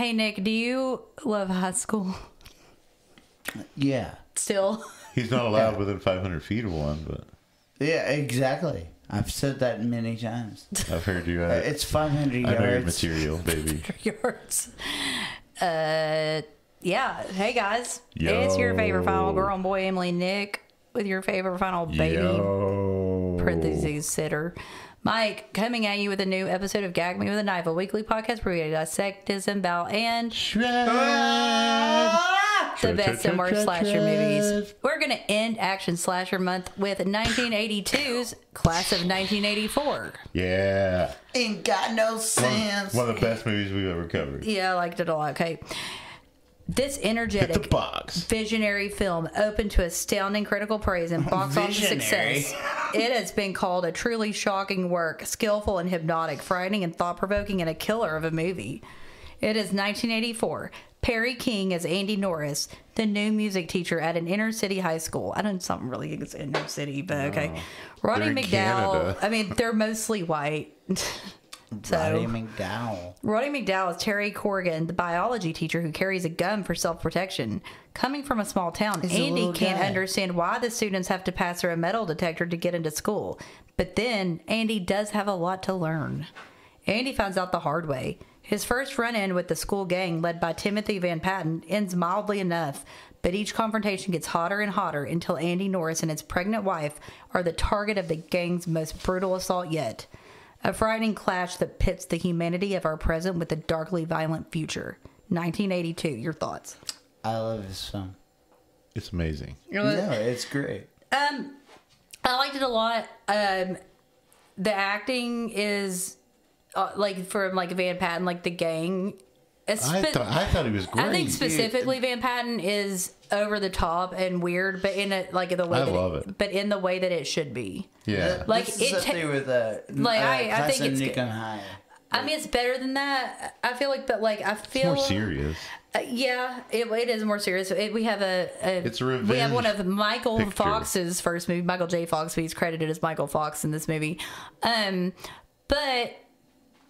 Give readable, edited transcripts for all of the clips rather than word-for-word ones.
Hey, Nick, do you love high school? Yeah. Still? He's not allowed within 500 feet of one, but... Yeah, exactly. I've said that many times. I've heard you. It's 500 yards. I know your material, baby. Yards. Yeah. Hey, guys. Yo. It's your favorite final girl and boy, Emily Nick, with your favorite final baby, parentheses, sitter, Mike, coming at you with a new episode of Gag Me with a Knife, a weekly podcast where we dissect, disembowel, and shred the best and worst slasher movies. We're going to end Action Slasher Month with 1982's Class of 1984. Yeah. Ain't got no sense. One of the best movies we've ever covered. Yeah, I liked it a lot. Okay. This energetic, visionary film opened to astounding critical praise and box office success. It has been called a truly shocking work, skillful and hypnotic, frightening and thought-provoking, and a killer of a movie. It is 1984. Perry King as Andy Norris, the new music teacher at an inner-city high school. I don't know something really against inner city, but okay. Roddy McDowell. I mean, they're mostly white. Roddy McDowell. Roddy McDowell is Terry Corrigan, the biology teacher who carries a gun for self-protection. Coming from a small town, Andy can't understand why the students have to pass through a metal detector to get into school. But then, Andy does have a lot to learn. Andy finds out the hard way. His first run-in with the school gang, led by Timothy Van Patten, ends mildly enough, but each confrontation gets hotter and hotter until Andy Norris and his pregnant wife are the target of the gang's most brutal assault yet. A frightening clash that pits the humanity of our present with a darkly violent future. 1982. Your thoughts? I love this film. It's amazing. No, it's great. I liked it a lot. The acting is like from like Van Patten, like the gang. I thought he was great. I think specifically Van Patten is over the top and weird, but in a like the way I love it. But in the way that it should be. Yeah, like this is up there with I think it's Nick and High. I mean, it's better than that. I feel like, but like I feel it's more serious. Yeah, it is more serious. We have it's a revenge. We have one of Michael picture. Fox's first movie, Michael J. Fox. He's credited as Michael Fox in this movie, but.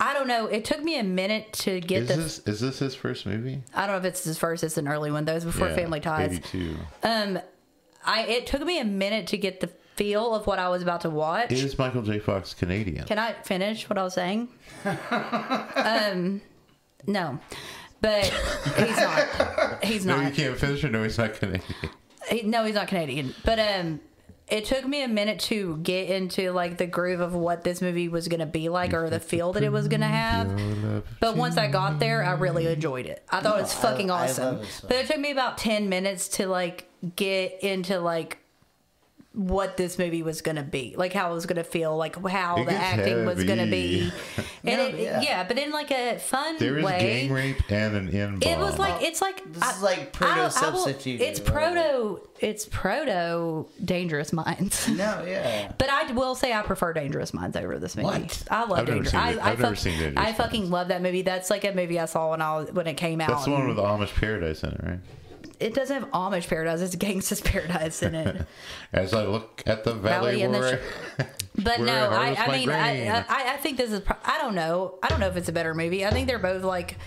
I don't know. It took me a minute to get Is this his first movie? I don't know if it's his first. It's an early one. That was before Family Ties. 82. It took me a minute to get the feel of what I was about to watch. Is Michael J. Fox Canadian? Can I finish what I was saying? No, but he's not. He's not. No, you can't finish it. No, he's not Canadian. No, he's not Canadian. But it took me a minute to get into like the groove of what this movie was going to be like, or the feel that it was going to have. But once I got there, I really enjoyed it. I thought it was fucking awesome. But it took me about 10 minutes to like get into like what this movie was going to be, like how it was going to feel, like how the acting was going to be. And but in like a fun way. There is gang rape and an N-bomb. It was like, it's like, this is like proto-substitute. It's proto Dangerous Minds. No, yeah. But I will say I prefer Dangerous Minds over this movie. What? I love Dangerous. I've never seen Dangerous I fucking love that movie. That's like a movie I saw when it came out. That's the one with Amish Paradise in it, right? It doesn't have Amish Paradise. It's Gangsta's Paradise in it. As I look at the valley where but where no, I mean, I think this is. I don't know. I don't know if it's a better movie. I think they're both like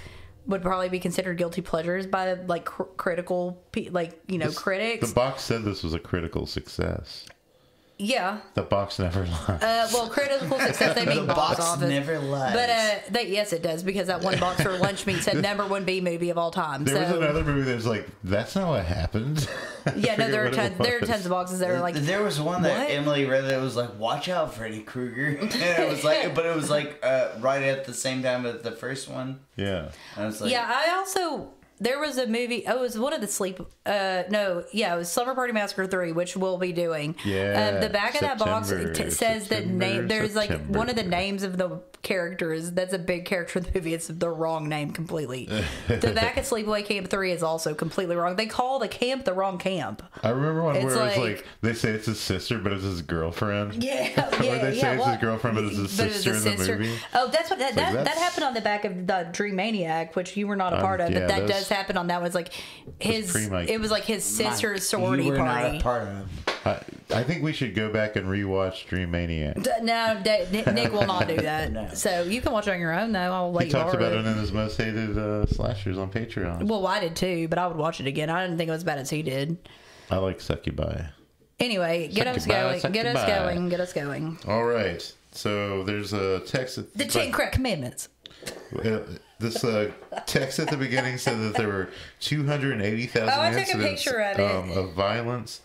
would probably be considered guilty pleasures by like critical, like critics. The box said this was a critical success. Yeah. The box never lies. Well, critical success, they mean the box office. Never lies. But yes, it does, because that one box for lunch meat said #1 B movie of all time. There was another movie that was like, that's not what happened. Yeah, no, there are tons of boxes that are like. There was one that Emily read that was like, "Watch out, Freddy Krueger," and it was like, but it was like right at the same time as the first one. Yeah. And I was like, yeah, I also. There was a movie. Oh, it was one of the sleep. It was Slumber Party Massacre 3, which we'll be doing. Yeah. The back of that box says the name. There's like one of the names of the characters. That's a big character in the movie. It's the wrong name completely. The back of Sleepaway Camp 3 is also completely wrong. They call the camp the wrong camp. I remember one where it was like they say it's his sister, but it's his girlfriend. Yeah. Or they say it's his girlfriend, but it's his sister in the movie. Oh, that's what that happened on the back of the Dream Maniac, which you were not a part of, but that does happen on that one. It's like it was like his sister's sorority you were party. Not a part of. I think we should go back and rewatch Dream Maniac. No, Nick will not do that. No. So you can watch it on your own, though. I'll let He you talked borrow about it. it in his most hated slashers on Patreon. Well, I did too, but I would watch it again. I didn't think it was as bad as he did. I like Succubi. Anyway, get us going. Get us going. Get us going. All right. So there's a text. The 10 Crack Commandments. This text at the beginning said that there were 280,000 I took a incidents picture of it. Of violence.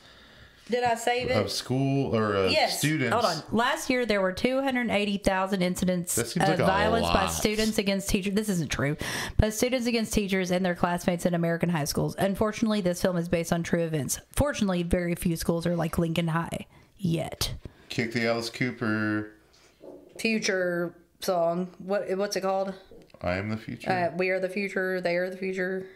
Did I save it? Of school or yes. students. Hold on. Last year, there were 280,000 incidents of violence by students against teachers. This isn't true. But students against teachers and their classmates in American high schools. Unfortunately, this film is based on true events. Fortunately, very few schools are like Lincoln High yet. Kick the Alice Cooper. Future song. What's it called? I am the future. We are the future. They are the future.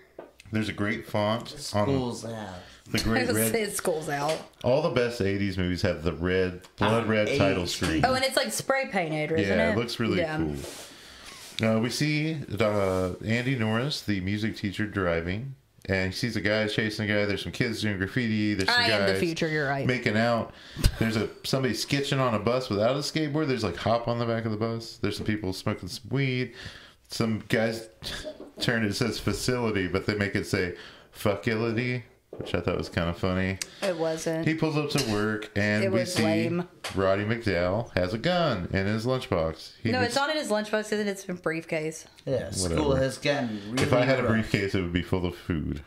The's a great font. Schools out. The great red. School's out. All the best 80s movies have the blood red title screen. Oh, and it's like spray painted, isn't it? Yeah, it looks really cool. We see Andy Norris, the music teacher, driving. And he sees a guy chasing a guy. There's some kids doing graffiti. There's some guys am the future, you're right. Making out. There's somebody sketching on a bus without a skateboard. There's like hop on the back of the bus. There's some people smoking some weed. Some guys it says facility, but they make it say fuckility, which I thought was kind of funny. It wasn't. He pulls up to work, and we see lame. Roddy McDowell has a gun in his lunchbox. It's not in his lunchbox, isn't it? It's in a briefcase. Yeah, school has gotten really If I had rough. a briefcase, it would be full of food.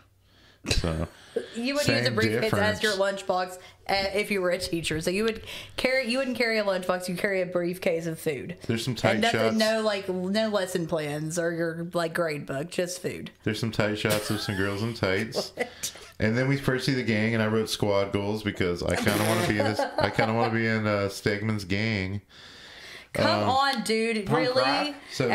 So you would use a briefcase as your lunchbox if you were a teacher. So you wouldn't carry a lunchbox. You carry a briefcase of food. There's some tight shots. No lesson plans or your grade book. Just food. There's some tight shots of some girls in tights. What? And then we first see the gang, and I wrote squad goals because I kind of want to be in this. I kind of want to be in Stegman's gang. Come on, dude! Really? So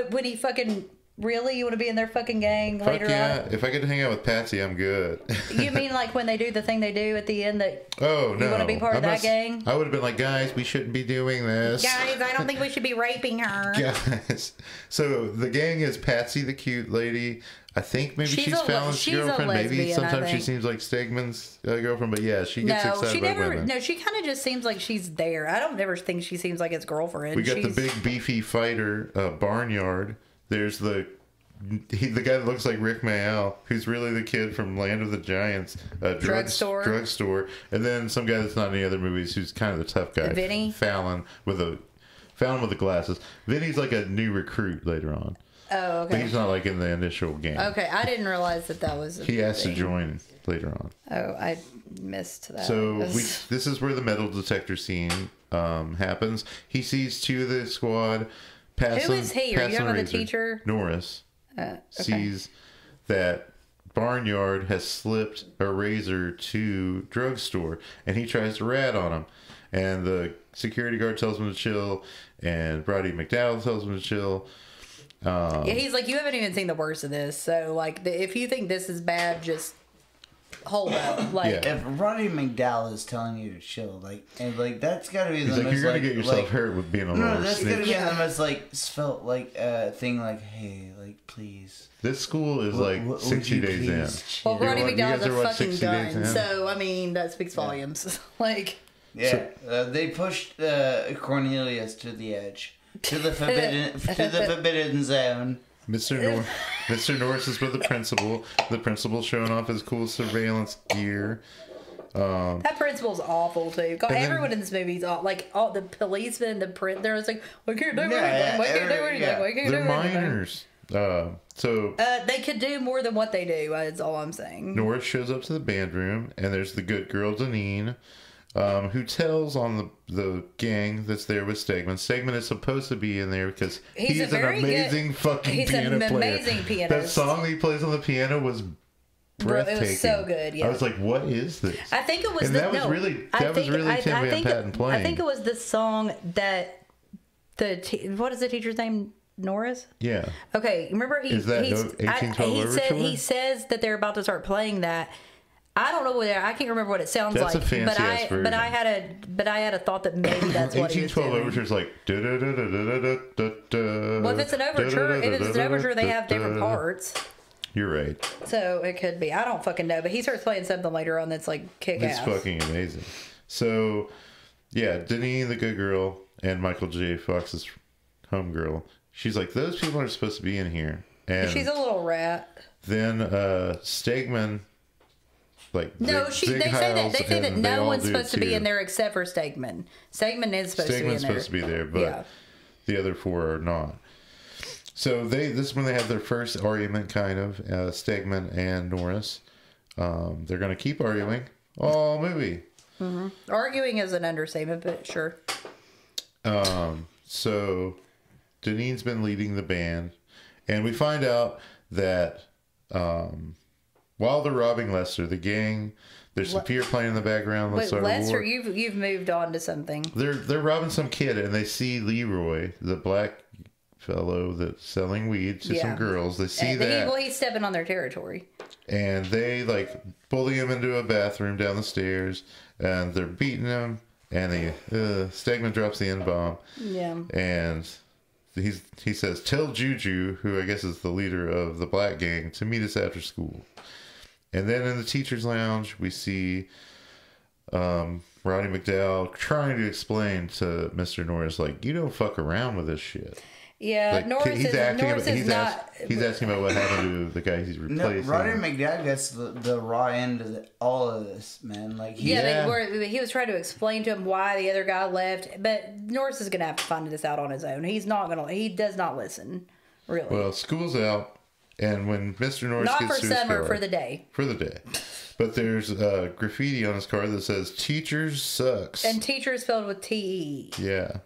when he fucking. Really? You want to be in their fucking gang later on? If I get to hang out with Patsy, I'm good. You mean like when they do the thing they do at the end that no. You want to be part of that gang? I would have been like, guys, we shouldn't be doing this. Guys, I don't think we should be raping her. Guys. So the gang is Patsy, the cute lady. I think maybe she's Fallon's girlfriend. Maybe sometimes she seems like Stegman's girlfriend, but yeah, she gets excited about women. No, she kind of just seems like she's there. I don't ever think she seems like his girlfriend. We got the big beefy fighter, Barnyard. There's the guy that looks like Rick Mayall, who's really the kid from Land of the Giants, drugstore, and then some guy that's not in any other movies who's kind of the tough guy, Vinny Fallon with the glasses. Vinny's like a new recruit later on. Oh, okay. But he's not like in the initial game. Okay, I didn't realize that was. He has to join later on. Oh, I missed that. So this is where the metal detector scene happens. He sees two of the squad. Who is he? Are you talking about the teacher? Norris okay. sees that Barnyard has slipped a razor to drugstore, and he tries to rat on him. And the security guard tells him to chill, and Roddy McDowell tells him to chill. Yeah, he's like, you haven't even seen the worst of this, so like, if you think this is bad, just hold up. Like, if Roddy McDowell is telling you to chill, that's got to be the most you're gonna get yourself hurt with being a little that's snitch. gonna be the most svelte thing. Like, hey, please. This school is 60 days in. Well, Roddy McDowell's a fucking gun, so I mean that speaks volumes. They pushed Cornelius to the edge, to the forbidden zone. Mr. Norris is with the principal. The principal's showing off his cool surveillance gear. That principal's awful too. Everyone in this movie is like all the policemen, they're just like, we can't do anything. We can't do anything. We can't do anything. They're minors. They could do more than what they do. Is all I'm saying. Norris shows up to the band room, and there's the good girl Deneen, who tells on the gang that's there with Stegman. Stegman is supposed to be in there because he's an amazing fucking piano player. He's an amazing pianist. That song that he plays on the piano was breathtaking. It was so good. Yeah. I was like, "What is this?" I think it was. That was really Tim Van Patten playing. I think it was the song that what is the teacher's name? Norris? Yeah. Okay. Remember he says that they're about to start playing that. I don't know I can't remember what it sounds like. That's a fancy ass version. But I had a thought that maybe that's what he was doing. 1812 overture is like well, if it's an overture, they have different parts. You're right. So it could be. I don't fucking know. But he starts playing something later on that's like kick ass. It's fucking amazing. So, yeah, Deneen, the good girl, and Michael J. Fox's homegirl. She's like, those people are supposed to be in here. And she's a little rat. then Stegman, like, No, they say that no one's supposed to be in there except for Stegman. Stegman is supposed to be in there. Stegman's supposed to be there, but the other four are not. So this is when they have their first argument, kind of, Stegman and Norris. They're going to keep arguing all movie. Mm-hmm. Arguing is an understatement, but sure. So Deneen's been leading the band, and we find out that while they're robbing Lester, the gang, there's some Peter playing in the background. Wait, Lester, you've moved on to something. They're robbing some kid, and they see Leroy, the black fellow that's selling weed to some girls. They see that. He's stepping on their territory. And they, like, bully him into a bathroom down the stairs, and they're beating him, and Stegman drops the N-bomb. Yeah. And he says, tell Juju, who I guess is the leader of the black gang, to meet us after school. And then in the teacher's lounge, we see Roddy McDowell trying to explain to Mr. Norris, like, you don't fuck around with this shit. Yeah, like, Norris is not. He's asking about what happened to the guy he's replacing. Roddy McDowell gets the raw end of all of this, man. Like, he was trying to explain to him why the other guy left, but Norris is gonna have to find this out on his own. He's not gonna. He does not listen, really. Well, school's out, and when Mr. Norris not gets for to summer, his car, for the day. For the day. But there's graffiti on his car that says "Teachers sucks," and "teacher" is spelled with T-E. Yeah.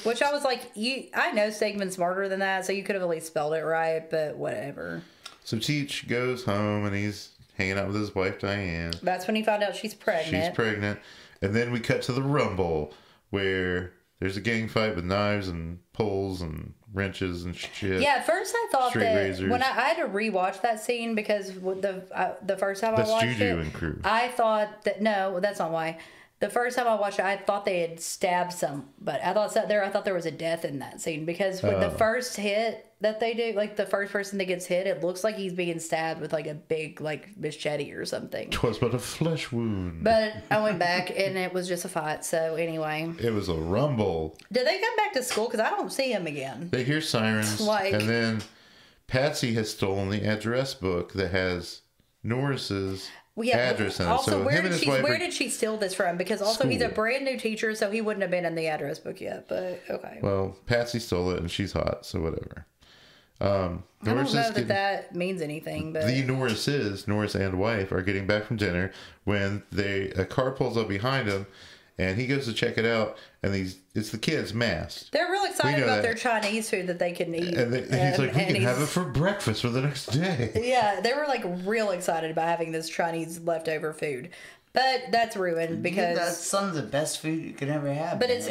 Which I was like, I know Stegman's smarter than that, so you could have at least spelled it right, but whatever. So Teach goes home, and he's hanging out with his wife, Diane. That's when he found out she's pregnant. She's pregnant. And then we cut to the Rumble, where there's a gang fight with knives and poles and wrenches and shit. Yeah, at first I thought that razors. when I had to rewatch that scene because the first time I watched Juju it, and crew. I thought that no, that's not why. The first time I watched it, I thought they had stabbed some, but I thought there was a death in that scene because with the first hit that they do, like the first person that gets hit, it looks like he's being stabbed with like a big like machete or something. 'Twas but a flesh wound. But I went back and it was just a fight. So anyway, it was a rumble. Did they come back to school? Because I don't see him again. They hear sirens, and then Patsy has stolen the address book that has Norris's address in it. Also, so where did she steal this from? Because also he's a brand new teacher, so he wouldn't have been in the address book yet. But okay. Well, Patsy stole it, and she's hot, so whatever. I don't know that means anything. But the Norris and wife are getting back from dinner when a car pulls up behind them, and he goes to check it out, and it's the kids masked. They're real excited about their Chinese food that they can eat. And he's like, we can have it for breakfast for the next day. Yeah, they were like real excited about having this Chinese leftover food. But that's ruined because that's some of the best food you could ever have. But it's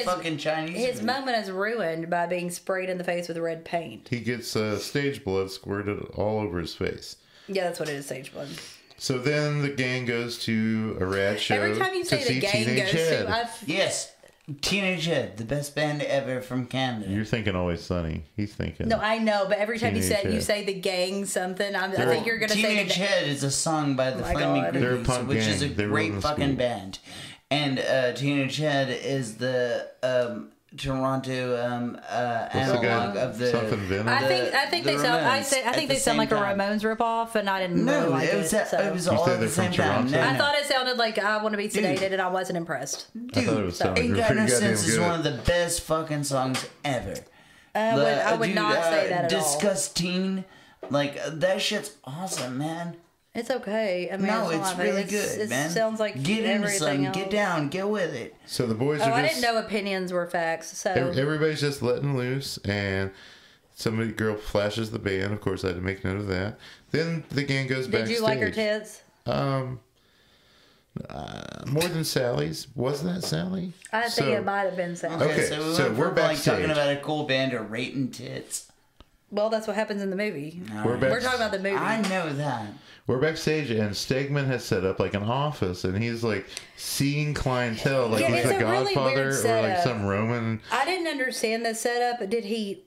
fucking Chinese. His moment is ruined by being sprayed in the face with red paint. He gets stage blood squirted all over his face. Yeah, that's what it is, stage blood. So then the gang goes to a rad show. Every time you say the gang goes to, yes, Teenage Head, the best band ever from Canada. You're thinking Always Sunny. He's thinking. No, I know, but every time you say the gang something, I think you're gonna say Teenage Head is a song by the Flaming Groovies, which is a great fucking band. And Teenage Head is the Toronto analog of the something Venom. I think they sound. I think they sound like a Ramones ripoff, and I didn't really like it. It was all at the same time. No, I thought it sounded like I Want to Be Sedated, and I wasn't impressed. Dude, Ain't Got No Sense is one of the best fucking songs ever. I would not say that at all. Disgusting, like that shit's awesome, man. It's okay. I mean, no, it's really good, man. It sounds like get into everything else. Get down, get with it. So the boys are I didn't know opinions were facts. So everybody's just letting loose, and girl flashes the band. Of course, I had to make note of that. Then the gang goes backstage. Did you like her tits? More than Sally's. Wasn't that Sally? I think it might have been Sally. Okay, so we're backstage. Like talking about a cool band to rating tits. Well, that's what happens in the movie. We're talking about the movie. I know that. We're backstage, and Stegman has set up like an office, and he's like seeing clientele, like he's a Godfather really or like some Roman. I didn't understand the setup. Did he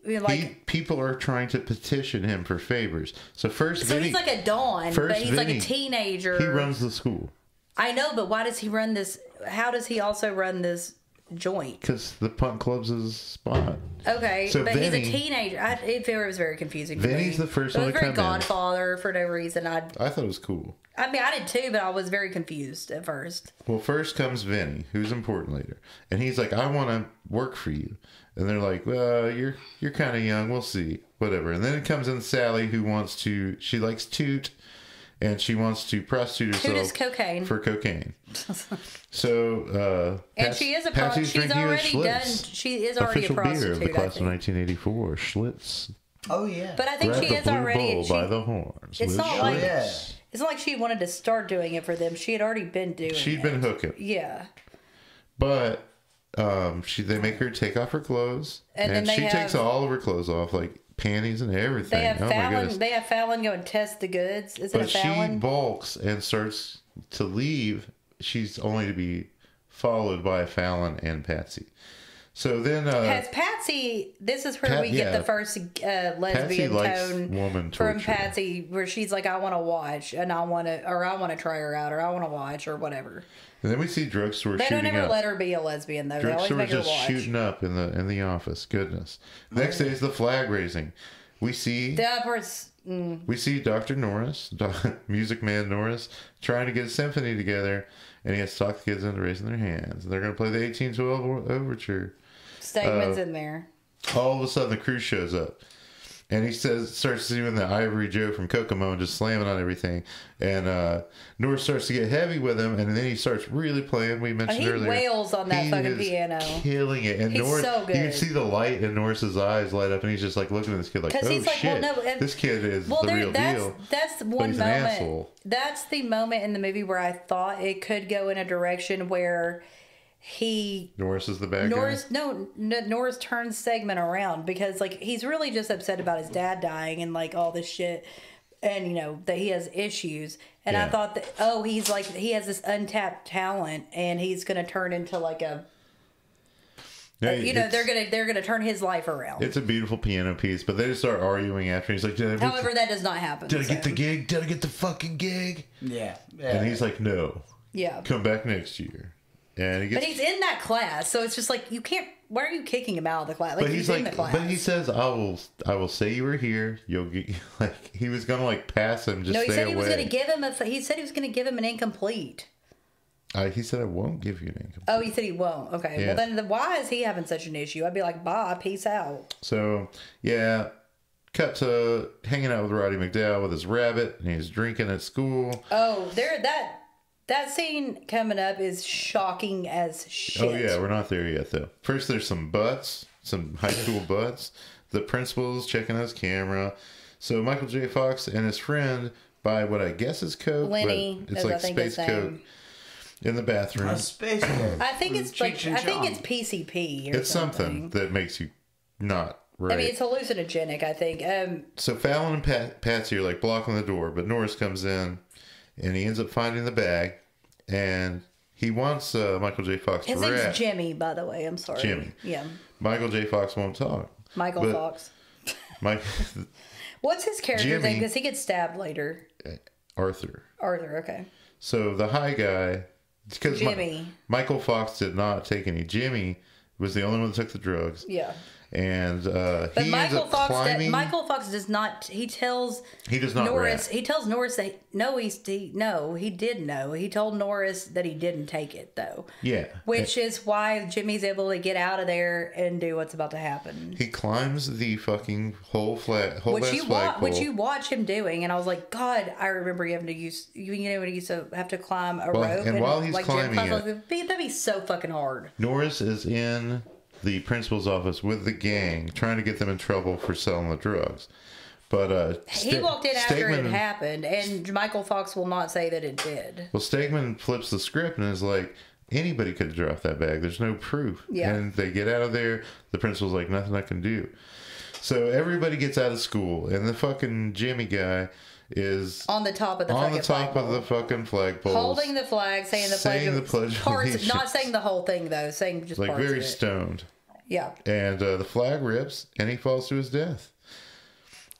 people are trying to petition him for favors. So he's like a Don, but he's like a teenager. He runs the school. I know, but why does he run this? how does he also run this joint? Because the punk club's his spot. Okay, so but Vinny, he's a teenager. It was very confusing. Vinny's the first one to come in. It was very Godfather for no reason. I thought it was cool. I mean, I did too, but I was very confused at first. Well, first comes Vinny, who's important later, and he's like, "I want to work for you," and they're like, "Well, you're kind of young. We'll see, whatever." And then it comes in Sally, who she likes toot. And she wants to prostitute herself for cocaine. So, and she is a prostitute. She's already done. She is already official a prostitute. Beer of the class of 1984, Schlitz. Oh yeah. But I think she is already. By the horns. It's not like it's not like she wanted to start doing it for them. She had already been doing it. She'd been hooking. Yeah. But they make her take off her clothes, and she takes all of her clothes off, like panties and everything. They have Fallon go and test the goods. Is it a Fallon? She balks and starts to leave. She's only to be followed by Fallon and Patsy. So then, has Patsy? This is where we get the first lesbian tone from Patsy, where she's like, "I want to watch, and I want to try her out, or I want to watch, or whatever." And then we see drugstore shooting up. They don't ever let her be a lesbian, though. Drugstore they always make just her watch. shooting up in the office. Goodness. Next day is the flag raising. We see that part's. We see Dr. Norris, Music Man Norris, trying to get a symphony together, and he has to talk the kids into raising their hands. And they're going to play the 1812 Overture. Stegman's in there. All of a sudden, the crew shows up. And he starts doing the Ivory Joe from Kokomo and just slamming on everything. And Norris starts to get heavy with him, and then he starts really playing. We mentioned earlier. He wails on that fucking piano. Killing it. And he's Norris, so good. You can see the light in Norris's eyes light up, and he's just like looking at this kid like, oh he's like, shit, well, no, this kid is the real deal. That's one moment. That's the moment in the movie where I thought it could go in a direction where Norris is the bad guy? No, Norris turns Stegman around because like he's really just upset about his dad dying and like all this shit, and you know that he has issues. And I thought that he's like he has this untapped talent and he's gonna turn into like a. They're gonna turn his life around. It's a beautiful piano piece, but they just start arguing after. He's like, however, that does not happen. Did I get the gig? Did I get the fucking gig? Yeah. And he's like, no. Yeah. Come back next year. And but he's in that class, so it's just like you can't. Why are you kicking him out of the class? Like he's in the class. But he says, "I will say you were here. You'll get." Like he was gonna like pass him. Just he said he was away. gonna give him He said he was gonna give him an incomplete. He said, "I won't give you an incomplete." Oh, he said he won't. Okay. Yeah. Well, then why is he having such an issue? I'd be like, "Bye, peace out." So yeah, cut to hanging out with Roddy McDowell with his rabbit, and he's drinking at school. Oh, That scene coming up is shocking as shit. Oh, yeah. We're not there yet, though. First, there's some butts, some high school butts. The principal's checking his camera. So, Michael J. Fox and his friend buy what I guess is Coke. Lenny. But it's like space Coke in the bathroom. Space Coke. I think it's PCP or it's something that makes you not right. I mean, it's hallucinogenic, I think. So, Fallon and Patsy are like blocking the door, but Norris comes in. And he ends up finding the bag, and he wants Michael J. Fox to rap. His name's Jimmy, by the way. I'm sorry. Jimmy. Yeah. Michael J. Fox won't talk. Michael Fox. What's his character's name? Because he gets stabbed later. Arthur. Okay. So the high guy, because Jimmy. Michael Fox did not take any. Jimmy was the only one that took the drugs. Yeah. And but he Michael Fox does not. He tells Norris. Rap. He tells Norris that he did know. He told Norris that he didn't take it though. Yeah. Which is why Jimmy's able to get out of there and do what's about to happen. He climbs the fucking which you watch him doing, and I was like, God, I remember you used to have to climb a rope. And while he's climbing that'd be so fucking hard. Norris is in the principal's office with the gang, trying to get them in trouble for selling the drugs. But he walked in after it happened, and Michael Fox will not say that it did. Well, Stegman flips the script and is like, anybody could have dropped that bag. There's no proof. Yeah. And they get out of there. The principal's like, nothing I can do. So everybody gets out of school, and the fucking Jimmy guy is on the top of the fucking flagpole, holding the flag, saying the pledge. Parts, not saying the whole thing though, saying just like parts very of it. Stoned. Yeah. And the flag rips, and he falls to his death.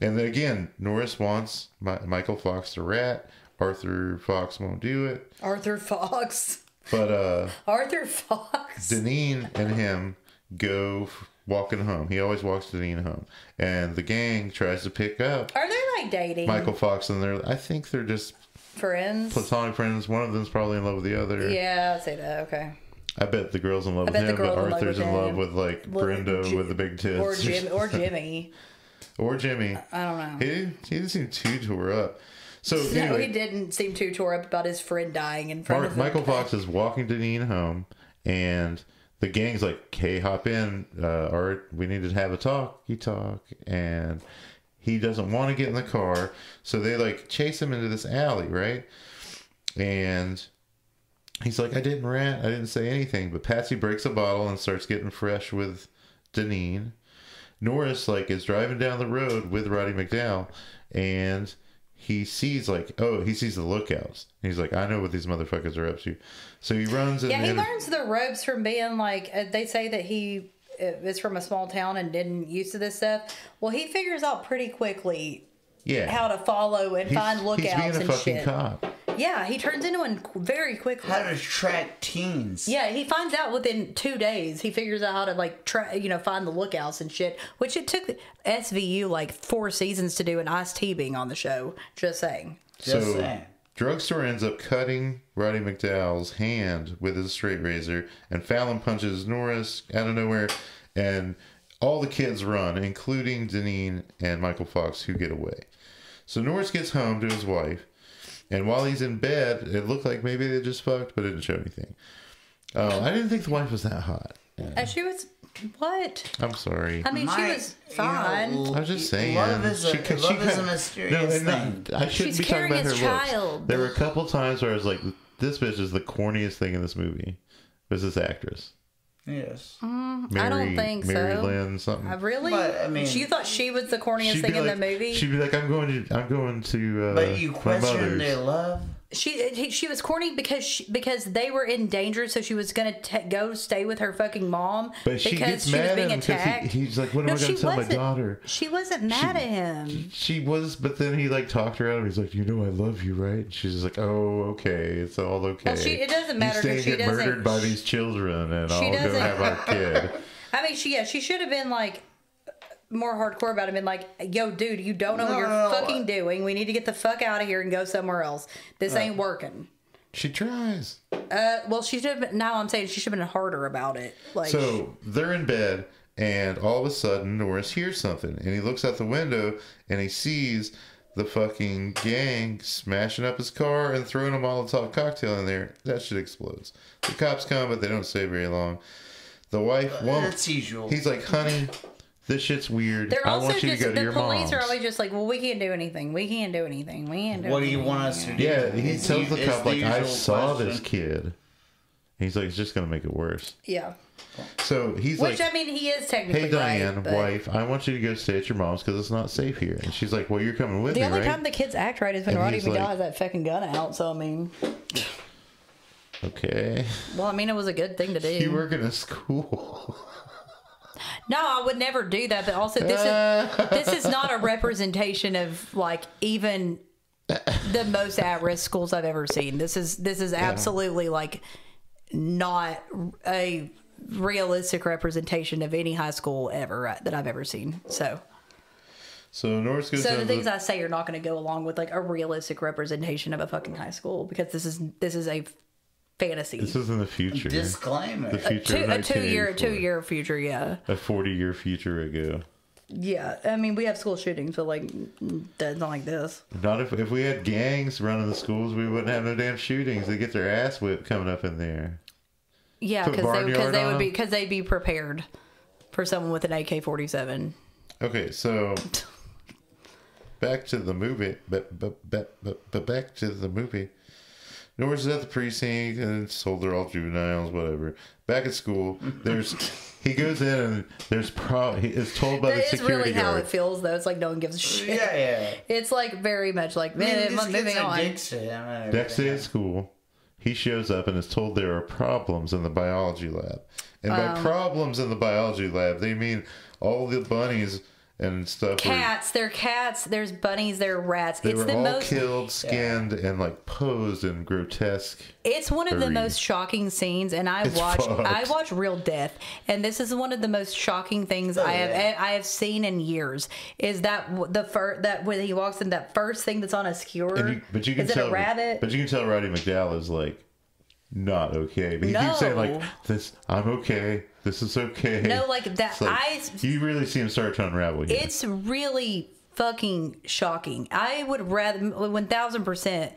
And then again, Norris wants Michael Fox to rat. Arthur Fox won't do it. Arthur Fox. But Arthur Fox. Deneen and him go walking home. He always walks Deneen home, and the gang tries to pick up. Are they like dating? Michael Fox and I think they're just friends, platonic friends. One of them's probably in love with the other. Yeah, I'd say that. Okay. I bet the girl's in love with him, but Arthur's in love with like Brenda with the big tits, or Jimmy, or Jimmy. I don't know. He didn't seem too tore up. So no, anyway, he didn't seem too tore up about his friend dying in front of him. Michael Fox is walking Deneen home, and the gang's like, "Hey, hop in, Art. We need to have a talk." And he doesn't want to get in the car, so they like chase him into this alley, right? And he's like, "I didn't rant. I didn't say anything." But Patsy breaks a bottle and starts getting fresh with Deneen. Norris like is driving down the road with Roddy McDowell, and he sees the lookouts. He's like, I know what these motherfuckers are up to. So he runs. Yeah, he learns the ropes from being like, they say that he is from a small town and didn't used to this stuff. Well, he figures out pretty quickly how to follow and find lookouts and shit. He's being a fucking cop. Yeah, he turns into one very quickly. How to track teens. Yeah, he finds out within 2 days. He figures out how to like find the lookouts and shit. Which it took SVU like 4 seasons to do, and Ice-T being on the show. Just saying. Drugstore ends up cutting Roddy McDowell's hand with his straight razor, and Fallon punches Norris out of nowhere, and all the kids run, including Deneen and Michael Fox, who get away. So Norris gets home to his wife. And while he's in bed, it looked like maybe they just fucked, but it didn't show anything. I didn't think the wife was that hot. Yeah. She was... What? I'm sorry. I mean, she was fine. I was just saying. Love is a mysterious thing. I shouldn't be talking about her looks. There were a couple times where I was like, this bitch is the corniest thing in this movie. Was this actress? Yes. I don't think so. Mary Lynn something. Really? But, I mean, you thought she was the corniest thing in the movie? She'd be like, I'm going to but you question their love? She was corny because they were in danger, so she was going to go stay with her fucking mom. But she gets mad at him because he's like, what am I going to tell my daughter? She wasn't mad at him. She was, but then he like talked her out of it. He's like, I love you, right? And she's just like, oh, okay. It's all okay. Well, it doesn't matter because she doesn't. Murdered by these children, and I'll go have our kid. I mean, she should have been like more hardcore about it, been like, yo, dude, you don't know what you're fucking doing. We need to get the fuck out of here and go somewhere else. This ain't working. She tries. Well, she should have been, now I'm saying she should have been harder about it. Like, so they're in bed, and all of a sudden Norris hears something, and he looks out the window and he sees the fucking gang smashing up his car and throwing a Molotov cocktail in there. That shit explodes. The cops come, but they don't stay very long. The wife won't. That's usual. He's like, honey, this shit's weird. I want you to go to your mom's. The police are always just like, well, we can't do anything. We can't do anything. We can't do anything. What do you want us to do? Yeah, he tells the cop, like, I saw this kid. He's like, it's just going to make it worse. Yeah. So he's like... Which, I mean, he is technically right. Hey, Diane, wife, I want you to go stay at your mom's because it's not safe here. And she's like, well, you're coming with me, right? The only time the kids act right is when Roddy McDowell has that fucking gun out, so, I mean... Okay. Well, I mean, it was a good thing to do. You work in a school. No, I would never do that. But also, this is not a representation of like even the most at-risk schools I've ever seen. This is absolutely like not a realistic representation of any high school ever that I've ever seen. So Norris goes. So the things I say are not going to go along with like a realistic representation of a fucking high school because this is a fantasy. This is in the future. Disclaimer. The future. A two-year future, yeah. A 40-year future ago. Yeah, I mean, we have school shootings, but like, that's not like this. Not if we had gangs running the schools, we wouldn't have no damn shootings. They get their ass whipped coming up in there. Yeah, because they'd be prepared for someone with an AK-47. Okay, so back to the movie. But back to the movie. Norris is at the precinct and it's told they're all juveniles, whatever. Back at school, he goes in and it's told by the security guard. It's really how it feels, though. It's like no one gives a shit. Yeah. It's like very much like, man, moving on. Next day at school, he shows up and is told there are problems in the biology lab. And by problems in the biology lab, they mean all the bunnies and stuff. Cats, they're cats. There's bunnies. There are rats. They were all killed, skinned, and like posed in grotesque. It's one of the most shocking scenes, and I watch Real Death, and this is one of the most shocking things I have seen in years. Is that that when he walks in, that first thing that's on a skewer? But you can tell, a rabbit? But you can tell Roddy McDowall is like not okay. But he keeps saying like, "This, I'm okay. This is okay." No, like that. Like, you really see him start to unravel here. It's really fucking shocking. I would rather 1000%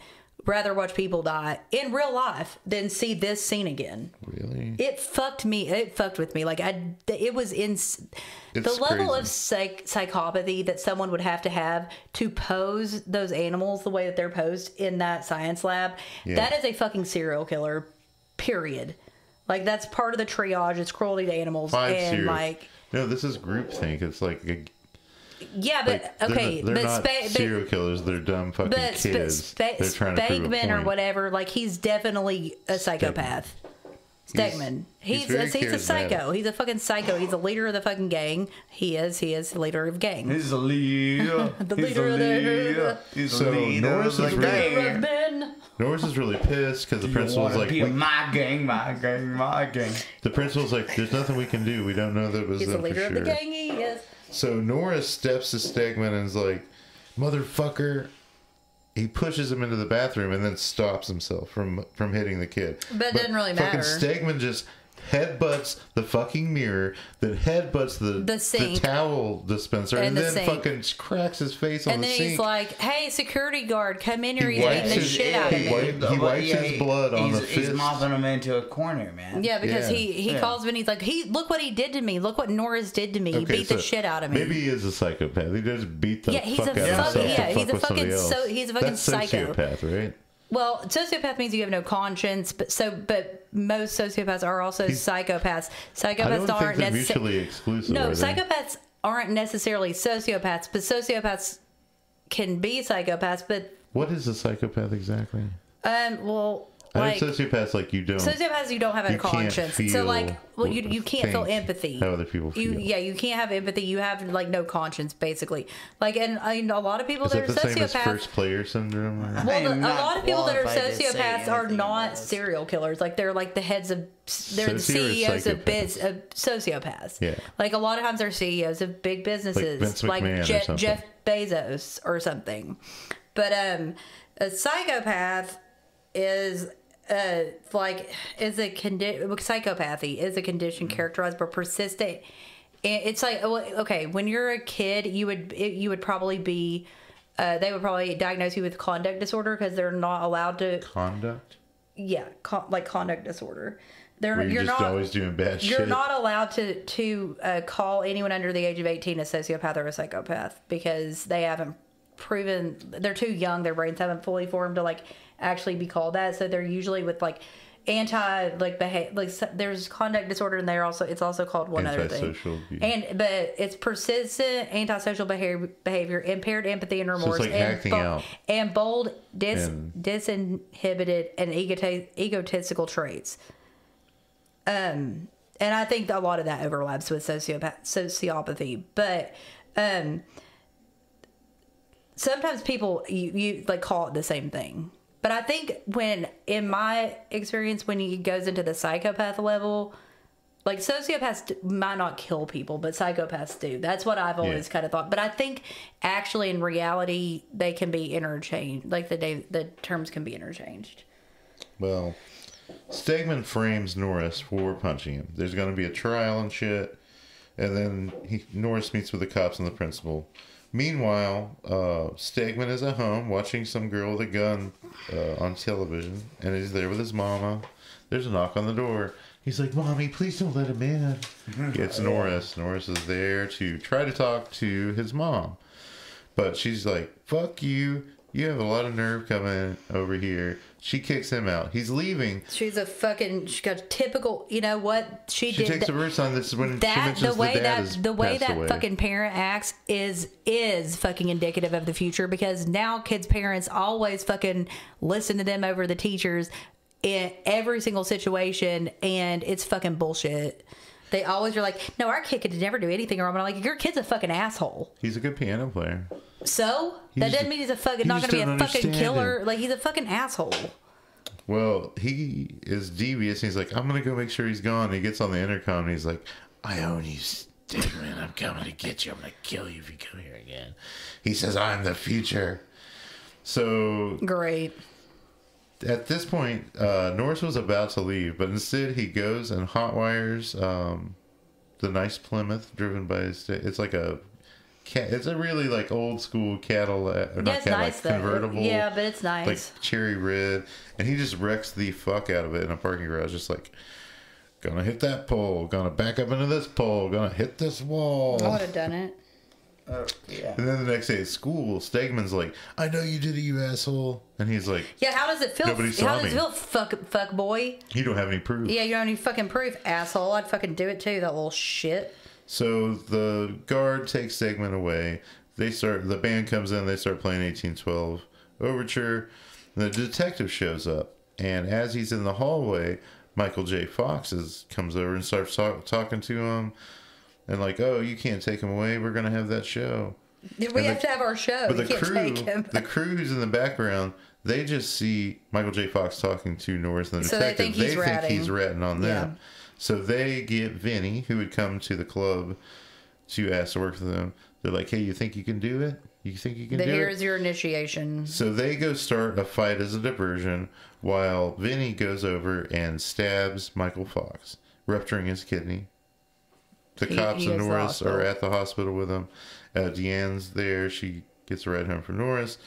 rather watch people die in real life than see this scene again. Really? It fucked me. It fucked with me. Like it was in the level of psychopathy that someone would have to pose those animals the way that they're posed in that science lab. Yeah. That is a fucking serial killer. Period. Like, that's part of the triage. It's cruelty to animals. No, this is groupthink. It's like yeah, but like, okay, they're not serial killers. They're dumb fucking kids. They're trying to prove a point. or whatever, like, he's definitely a psychopath. Stegman. He's a psycho. He's a fucking psycho. He's the leader of the fucking gang. He is the leader of the gang. He's the leader. The leader of the He's the leader of the gang. Norris is really pissed because the principal's like, my gang. The principal's like, there's nothing we can do. We don't know that it was He's the leader of the gang. He is. So Norris steps to Stegman and is like, motherfucker. He pushes him into the bathroom and then stops himself from hitting the kid. But it doesn't really matter. Fucking Stegman just headbutts the fucking mirror, then headbutts the towel dispenser, and then fucking cracks his face on the sink. And then he's like, "Hey, security guard, come in here! He's beating the shit out of me." He wipes his blood on the fist. He's mopping him into a corner, man. Yeah, because he calls him and he's like, "Look what he did to me! Look what Norris did to me! He beat the shit out of me." Maybe he is a psychopath. He just beat the fuck out of himself. Yeah, he's a fucking psycho. Sociopath, right? Well, sociopath means you have no conscience, but most sociopaths are also psychopaths. Psychopaths aren't mutually exclusive. No, psychopaths aren't necessarily sociopaths, but sociopaths can be psychopaths. But what is a psychopath exactly? Well, like sociopaths, like you don't have a conscience. So like, well, you can't feel empathy. How other people feel. You can't have empathy. You have like no conscience, basically. Like, and a lot of people that are sociopaths. Same as first player syndrome? Well, a lot of people that are sociopaths are not serial killers. Like, they're like the heads of, they're the CEOs of sociopaths. Yeah. Like, a lot of times they're CEOs of big businesses, like Jeff Bezos or something. But a psychopath is psychopathy is a condition characterized by persistent. It's like, okay, when you're a kid, you would probably be, they would probably diagnose you with conduct disorder because they're not allowed to conduct. Yeah, like conduct disorder. You're not always doing bad shit. You're not allowed to call anyone under the age of 18 a sociopath or a psychopath because they haven't proven, they're too young. Their brains haven't fully formed to like actually be called that. So they're usually with like there's conduct disorder, and it's also called one other thing. But it's persistent antisocial behavior, impaired empathy and remorse, so it's like acting out, and bold disinhibited and egotistical traits. And I think a lot of that overlaps with sociopathy, but sometimes people you like call it the same thing. But I think in my experience, when it goes into the psychopath level, like sociopaths might not kill people, but psychopaths do. That's what I've always kind of thought. But I think actually in reality, they can be interchanged. Like the terms can be interchanged. Well, Stegman frames Norris for punching him. There's going to be a trial and shit. And then Norris meets with the cops and the principal. Meanwhile, Stegman is at home watching some girl with a gun on television, and he's there with his mama. There's a knock on the door. He's like, "Mommy, please don't let him in." It's Norris. Norris is there to try to talk to his mom. But she's like, "Fuck you. You have a lot of nerve coming over here." She kicks him out. He's leaving. She's got typical, you know what she did. She takes a verse on this is when she mentions the way that fucking parent acts is fucking indicative of the future, because now kids' parents always fucking listen to them over the teachers in every single situation, and it's fucking bullshit. They always are like, no, our kid could never do anything wrong. But I'm like, your kid's a fucking asshole. He's a good piano player. So? That doesn't mean he's a fucking not going to be a fucking killer. Like, he's a fucking asshole. Well, he is devious. And he's like, I'm going to go make sure he's gone. And he gets on the intercom and he's like, I own you, Stigman. I'm coming to get you. I'm going to kill you if you come here again. He says, I'm the future. So. Great. At this point, Norris was about to leave, but instead he goes and hotwires the nice Plymouth driven by his. It's like a. It's a really like old school Cadillac, or not Cadillac, nice, convertible. Yeah, but it's nice. Like cherry red, and he just wrecks the fuck out of it in a parking garage. Just like, gonna hit that pole, gonna back up into this pole, gonna hit this wall. I would have done it. Yeah. And then the next day at school, Stegman's like, I know you did it, you asshole. And he's like, yeah, how does it feel? Nobody saw how does me. it feel, fuck boy? You don't have any proof. Yeah, you don't have any fucking proof, asshole. I'd fucking do it too, that little shit. So the guard takes Stegman away. The band comes in, they start playing 1812 Overture. The detective shows up, and as he's in the hallway, Michael J. Fox comes over and starts talking to him, and like, oh, you can't take him away. We're gonna have that show. We have to have our show. But you can't take him. The crew who's in the background, they just see Michael J. Fox talking to Norris and the detective. They think he's ratting on them. Yeah. So they get Vinny, who would come to the club to ask to work for them. They're like, hey, you think you can do it? You think you can do it? Here's your initiation. So they go start a fight as a diversion while Vinny goes over and stabs Michael Fox, rupturing his kidney. The cops and Norris are at the hospital with him. Deanne's there. She gets a ride home from Norris.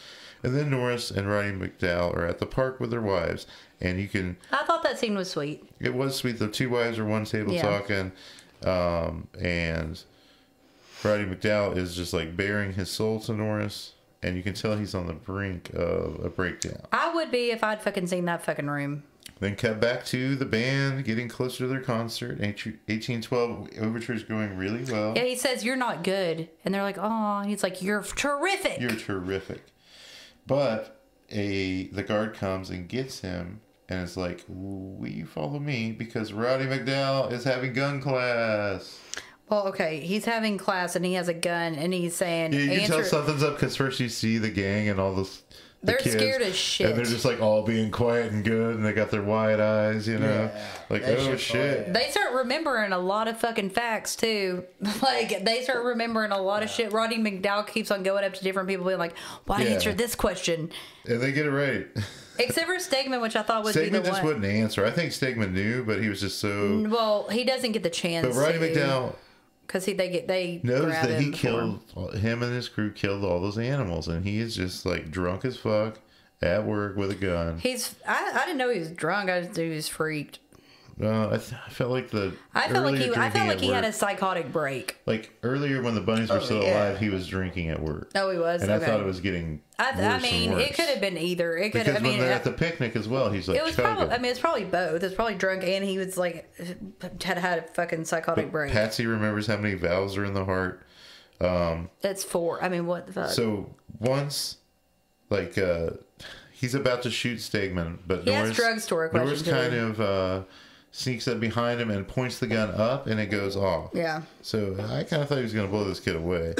And then Norris and Roddy McDowell are at the park with their wives. And you can... I thought that scene was sweet. It was sweet. The two wives are one table talking. And Roddy McDowell is just like bearing his soul to Norris. And you can tell he's on the brink of a breakdown. I would be if I'd fucking seen that fucking room. Then cut back to the band getting closer to their concert. 1812 Overture is going really well. Yeah, he says, you're not good. And they're like, oh, and he's like, you're terrific. You're terrific. But the guard comes and gets him and is like, will you follow me? Because Roddy McDowell is having gun class. Well, okay, he's having class and he has a gun and he's saying... Yeah, you can tell something's up because first you see the gang and all this... They're scared as shit. And they're just like all being quiet and good and they got their wide eyes, you know? Yeah, like, oh shit. They start remembering a lot of fucking facts too. Like, they start remembering a lot of shit. Roddy McDowell keeps on going up to different people being like, why answer this question? And they get it right. Except for Stegman, which I thought would be the one. Stegman just wouldn't answer. I think Stegman knew, but he was just so... Well, he doesn't get the chance But Roddy McDowell... Because they knows that he killed him and his crew killed all those animals, and he is just like drunk as fuck at work with a gun. I didn't know he was drunk. I just knew he was freaked. I felt like he had a psychotic break. Like earlier when the bunnies were still alive, he was drinking at work. Oh, he was. And I thought it was getting. I mean, it could have been either. It could. Because when they're at the picnic as well, he's like. It was probably. I mean, it's probably both. It's probably drunk, and he was like had a fucking psychotic break. Patsy remembers how many valves are in the heart. That's 4. I mean, what the fuck? So once, like, he's about to shoot Stegman, but he has drugstore questions. Norris kind of sneaks up behind him and points the gun up, and it goes off. Yeah. So I kind of thought he was going to blow this kid away.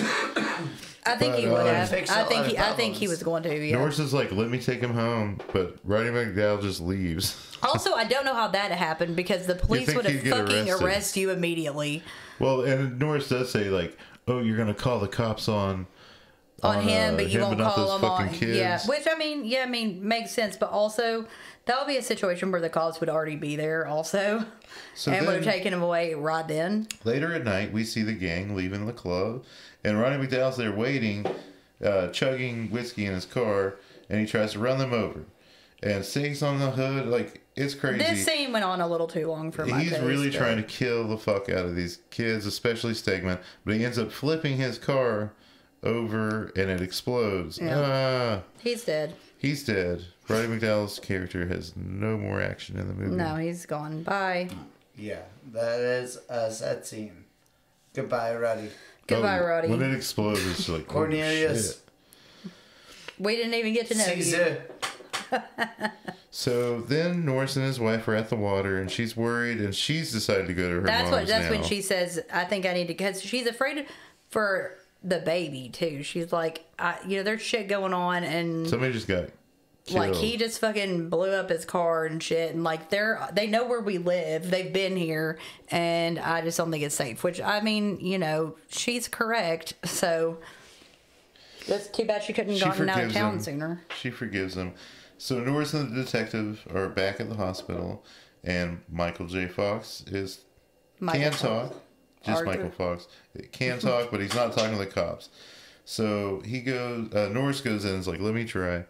I think he would have. I think he was going to. Yeah. Norris is like, "Let me take him home," but Roddy McDowell just leaves. Also, I don't know how that happened because the police would have fucking arrested you immediately. Well, and Norris does say like, "Oh, you're going to call the cops on him, but you won't call him on." Kids. Yeah, which I mean, makes sense, but also that would be a situation where the cops would already be there, also, and would have taken him away right then. Later at night, we see the gang leaving the club, and Roddy McDowell's there waiting, chugging whiskey in his car, and he tries to run them over, and Stig's on the hood. Like, it's crazy. This scene went on a little too long for my taste. He's really trying to kill the fuck out of these kids, especially Stegman, but he ends up flipping his car over and it explodes. Yeah. He's dead. He's dead. Roddy McDowell's character has no more action in the movie. No, he's gone. Bye. Yeah, that is a sad scene. Goodbye, Roddy. Goodbye, Roddy. When it explodes, it's like Cornelius. Oh, we didn't even get to know Caesar. you. So then Norris and his wife are at the water, and she's worried, and she's decided to go to her mom's That's when she says, I think I need to, because she's afraid for the baby, too. She's like, there's shit going on, and somebody just got killed. Like, he just fucking blew up his car and shit, and like, they know where we live. They've been here, and I just don't think it's safe, which, I mean, she's correct, so that's too bad she couldn't have gotten out of town sooner. She forgives him. So Norris and the detective are back at the hospital, and Michael J. Fox can talk. Just Michael Fox can talk, but he's not talking to the cops. So he goes. Norris goes in and is like, "Let me try,"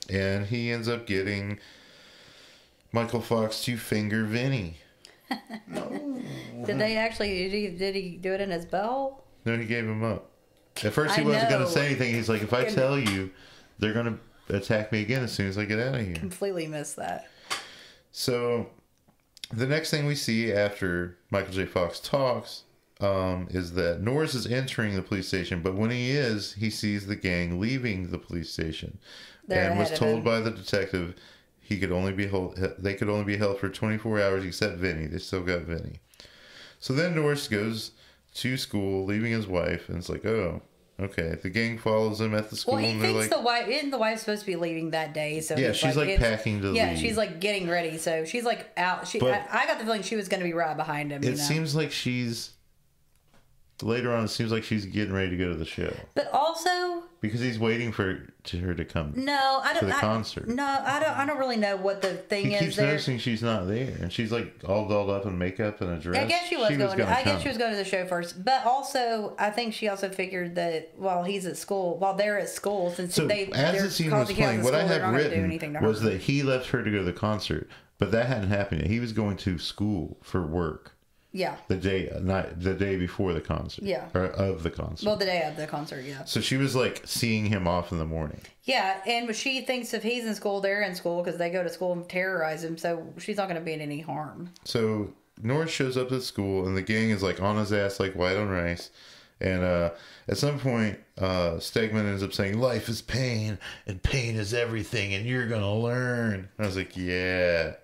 and he ends up getting Michael Fox to finger Vinny. Did they actually? Did he do it in his bell? No, he gave him up. At first, he wasn't going to say anything. He's like, "If I tell you, they're going to attack me again as soon as I get out of here." Completely missed that. So the next thing we see after Michael J. Fox talks is that Norris is entering the police station, but when he sees the gang leaving the police station, and was told by the detective they could only be held for 24 hours except Vinny. They still got Vinny. So then Norris goes to school, leaving his wife, and it's like, oh, okay. The gang follows him at the school. Well, he thinks the wife, isn't the wife supposed to be leaving that day? So yeah, she's like packing to leave. Yeah, she's like getting ready. So she's like out. I got the feeling she was going to be right behind him. It seems like later on, it seems like she's getting ready to go to the show. But also, because he's waiting for her to come. No, I don't. To the concert. No, I don't really know what the thing is. He keeps noticing she's not there, and she's like all dolled up in makeup and a dress. I guess she was going. I guess she was going to the show first, but also I think she also figured that while they're at school, since as the scene was playing, what I have written was that he left her to go to the concert, but that hadn't happened yet. He was going to school for work. Yeah. The day before the concert. Yeah. Or of the concert. Well, the day of the concert, yeah. So she was like seeing him off in the morning. Yeah, and she thinks if he's in school, they're in school because they go to school and terrorize him, so she's not going to be in any harm. So Norris shows up at school, and the gang is like on his ass like white on rice. And at some point, Stegman ends up saying, "Life is pain, and pain is everything, and you're going to learn." I was like, yeah.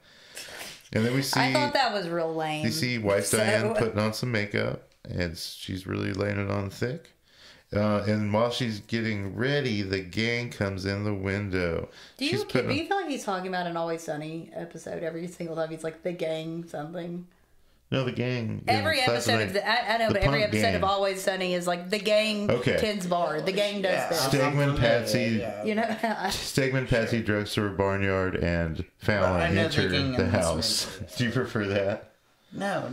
And then I thought that was real lame. You see wife Diane putting on some makeup, and she's really laying it on thick. And while she's getting ready, the gang comes in the window. Do you feel like he's talking about an Always Sunny episode every single time? He's like, the gang something. No, the gang. Every episode of I know, but every episode gang of Always Sunny is like the gang Kids Bar. The gang does this. Stegman, Patsy, Stegman, Patsy, drugstore, barnyard, and Fallon enter the house. Do you prefer that? No.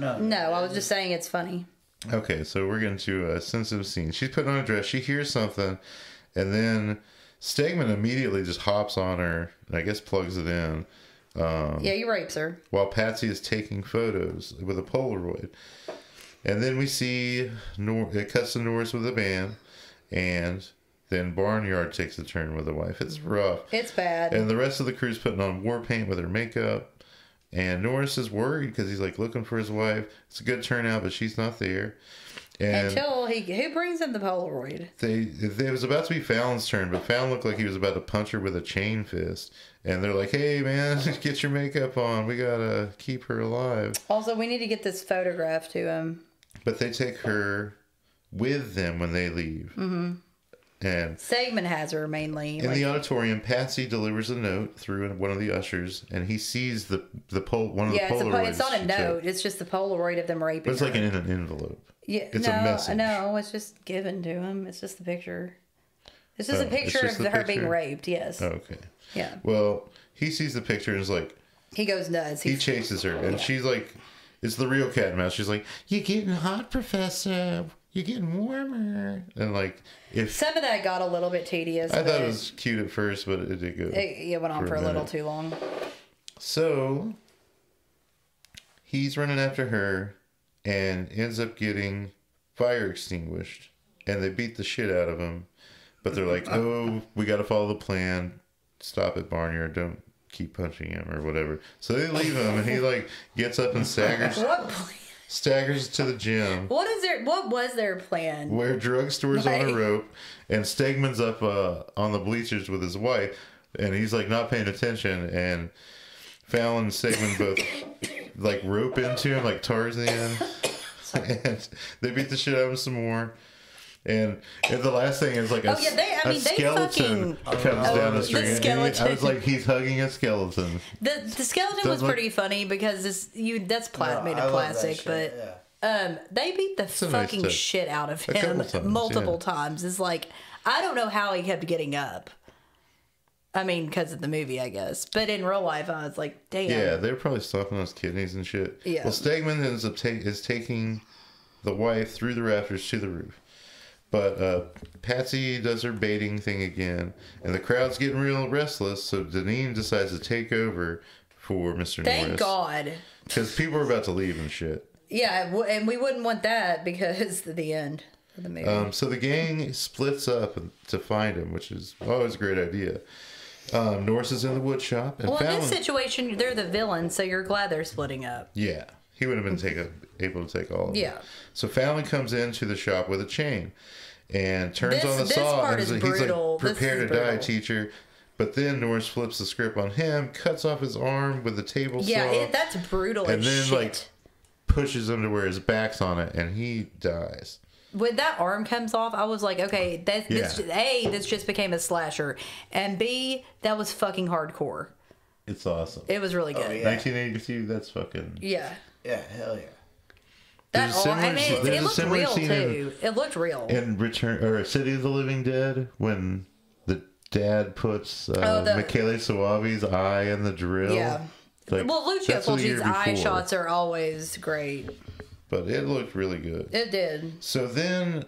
I was just saying it's funny. Okay, so we're getting to a sensitive scene. She's putting on a dress. She hears something, and then Stegman immediately just hops on her, and I guess plugs it in. He rapes her. While Patsy is taking photos with a Polaroid. And then we see it cuts to Norris with a band, and then Barnyard takes a turn with the wife. It's rough. It's bad. And the rest of the crew's putting on war paint with her makeup. And Norris is worried because he's like looking for his wife. It's a good turnout, but she's not there. And until who brings in the Polaroid? It was about to be Fallon's turn, but Fallon looked like he was about to punch her with a chain fist. And they're like, "Hey, man, get your makeup on. We gotta keep her alive." Also, we need to get this photograph to him. But they take her with them when they leave. Mm-hmm. And Stegman has her mainly. In the auditorium, Patsy delivers a note through one of the ushers, and he sees one of the Polaroids. It's not a note. It's just the Polaroid of them raping. But it's like in an envelope. Yeah, it's a message. No, it's just given to him. It's just the picture. It's just a picture of her being raped. Yes. Oh, okay. Yeah. Well, he sees the picture and is like, he goes nuts. He chases her, and she's like, it's the real cat and mouse. She's like, "You're getting hot, Professor. You're getting warmer." And like, some of that got a little bit tedious. I thought it was cute at first, but it did go. It went on for a little too long. So he's running after her and ends up getting fire extinguished, and they beat the shit out of him. But they're like, "Oh, we got to follow the plan. Stop at Barnyard. Don't keep punching him or whatever." So they leave him, and he like gets up and staggers to the gym. What was their plan? Where drugstore's on a rope, and Stegman's up on the bleachers with his wife. and he's like not paying attention, and Fallon and Stegman both like rope into him like Tarzan, and they beat the shit out of him some more. And the last thing is like a skeleton comes down the street. I was like, he's hugging a skeleton. The skeleton was pretty funny because that's made of plastic, but they beat the fucking shit out of him multiple times. It's like, I don't know how he kept getting up. I mean, because of the movie, I guess. But in real life, I was like, damn. Yeah, they were probably stopping those kidneys and shit. Yeah. Well, Stegman ends up is taking the wife through the rafters to the roof. But Patsy does her baiting thing again, and the crowd's getting real restless, so Deneen decides to take over for Mr. Norris. Thank God. Because people are about to leave and shit. Yeah, and we wouldn't want that because of the end of the movie. So the gang splits up to find him, which is always a great idea. Norris is in the wood shop. And in this situation, they're the villains, so you're glad they're splitting up. Yeah. He would have been able to take all of them. Yeah. So Fallon comes into the shop with a chain and turns on the saw. And he's like, prepare to die, teacher. But then Norris flips the script on him, cuts off his arm with a table saw. Yeah, that's brutal and then shit. like pushes him to where his back's on it, and he dies. When that arm comes off, I was like, okay, this just became a slasher, and B, that was fucking hardcore. It's awesome. It was really good. Oh, yeah. 1982. That's fucking yeah. Yeah, hell yeah. It looked real too. It looked real. In City of the Living Dead, when the dad puts Michele Soavi's eye in the drill. Yeah. Like, well, Lucio Fulci's eye shots are always great. But it looked really good. It did. So then,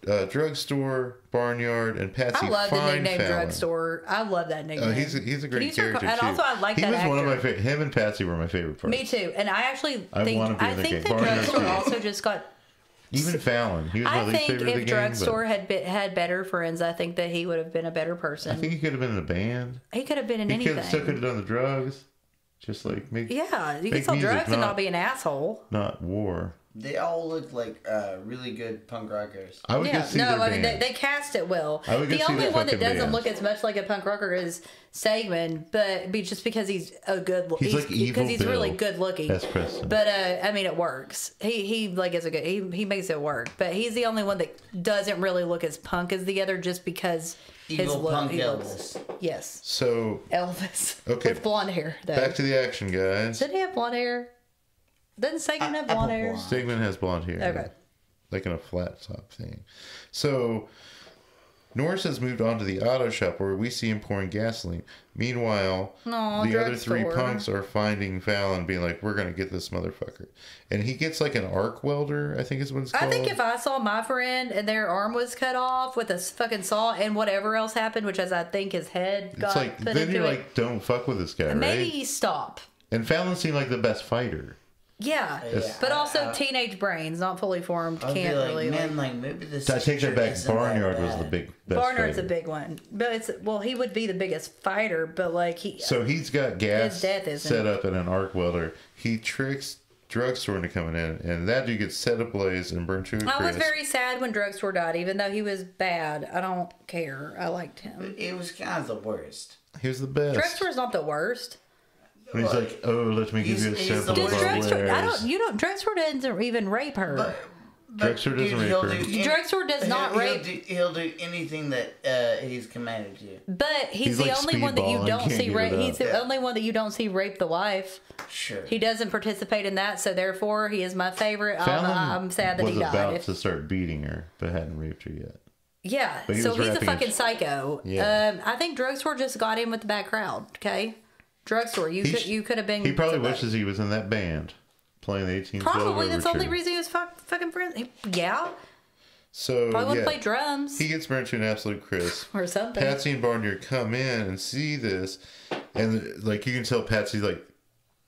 drugstore, barnyard, and Patsy. I love the nickname Fallon. Drugstore. I love that nickname. He's a great character too. And also, I like that actor. He was one of my favorite. Him and Patsy were my favorite parts. Me too. And I actually think the Drugstore also just got. Even Fallon, he was my least favorite of the game. I think if Drugstore had better friends, I think that he would have been a better person. I think he could have been in a band. He could have been in anything. He still could have done the drugs. Just like you can sell drugs and not be an asshole. Not war. They all look like really good punk rockers. I would go see their band. They cast it well. I would go the see only one that doesn't band. look as much like a punk rocker is Stegman, but just because he's a good look. He's like evil he's Bill really good looking. That's Preston. But I mean, it works. He like is a good. He makes it work. But he's the only one that doesn't really look as punk as the other, just because evil his look. Punk Elvis. Yes. So Elvis. Okay. With blonde hair. Though. Back to the action, guys. Did he have blonde hair? Doesn't Stegman have blonde hair? Stegman has blonde hair. Okay. Like in a flat top thing. So Norris has moved on to the auto shop where we see him pouring gasoline. Meanwhile, the other three punks are finding Fallon, being like, we're going to get this motherfucker. And he gets like an arc welder, I think is what it's called. I think if I saw my friend and their arm was cut off with a fucking saw and whatever else happened, which is I think his head got like, put then into you're it, like, don't fuck with this guy, right? Maybe stop. And Fallon seemed like the best fighter. Yeah. But also teenage brains, not fully formed, can't like, really. Man, like maybe this. I take that back. Barnyard was the best Barnyard's fighter. a big one, but he would be the biggest fighter, but like So he's got gas set up in an arc welder. He tricks Drugstore into coming in, and that dude gets set ablaze and burnt to a crisp. I was very sad when Drugstore died, even though he was bad. I don't care. I liked him. But it was kind of the worst. He was the best. Drugstore's not the worst. And he's like, "Oh, let me give you a sample of our wares." Drugstore doesn't even rape her. But Drugstore doesn't rape her. Drugstore does not rape. He'll do anything that he's commanded to. But he's the like only one that you don't see rape. He's the only one that you don't see rape the wife. Sure. He doesn't participate in that, so therefore he is my favorite. I'm sad that he died. Was about to start beating her, but hadn't raped her yet. Yeah, so he's a fucking psycho. Yeah. I think Drugstore just got in with the bad crowd. Okay. Drugstore, you could have been. He probably wishes he was in that band playing the 1812 Probably that's the only Overture. reason he was fucking friends. Yeah. So Probably wouldn't play drums. He gets burnt to an absolute crisp. Or something. Patsy and Barnyard come in and see this, and like you can tell Patsy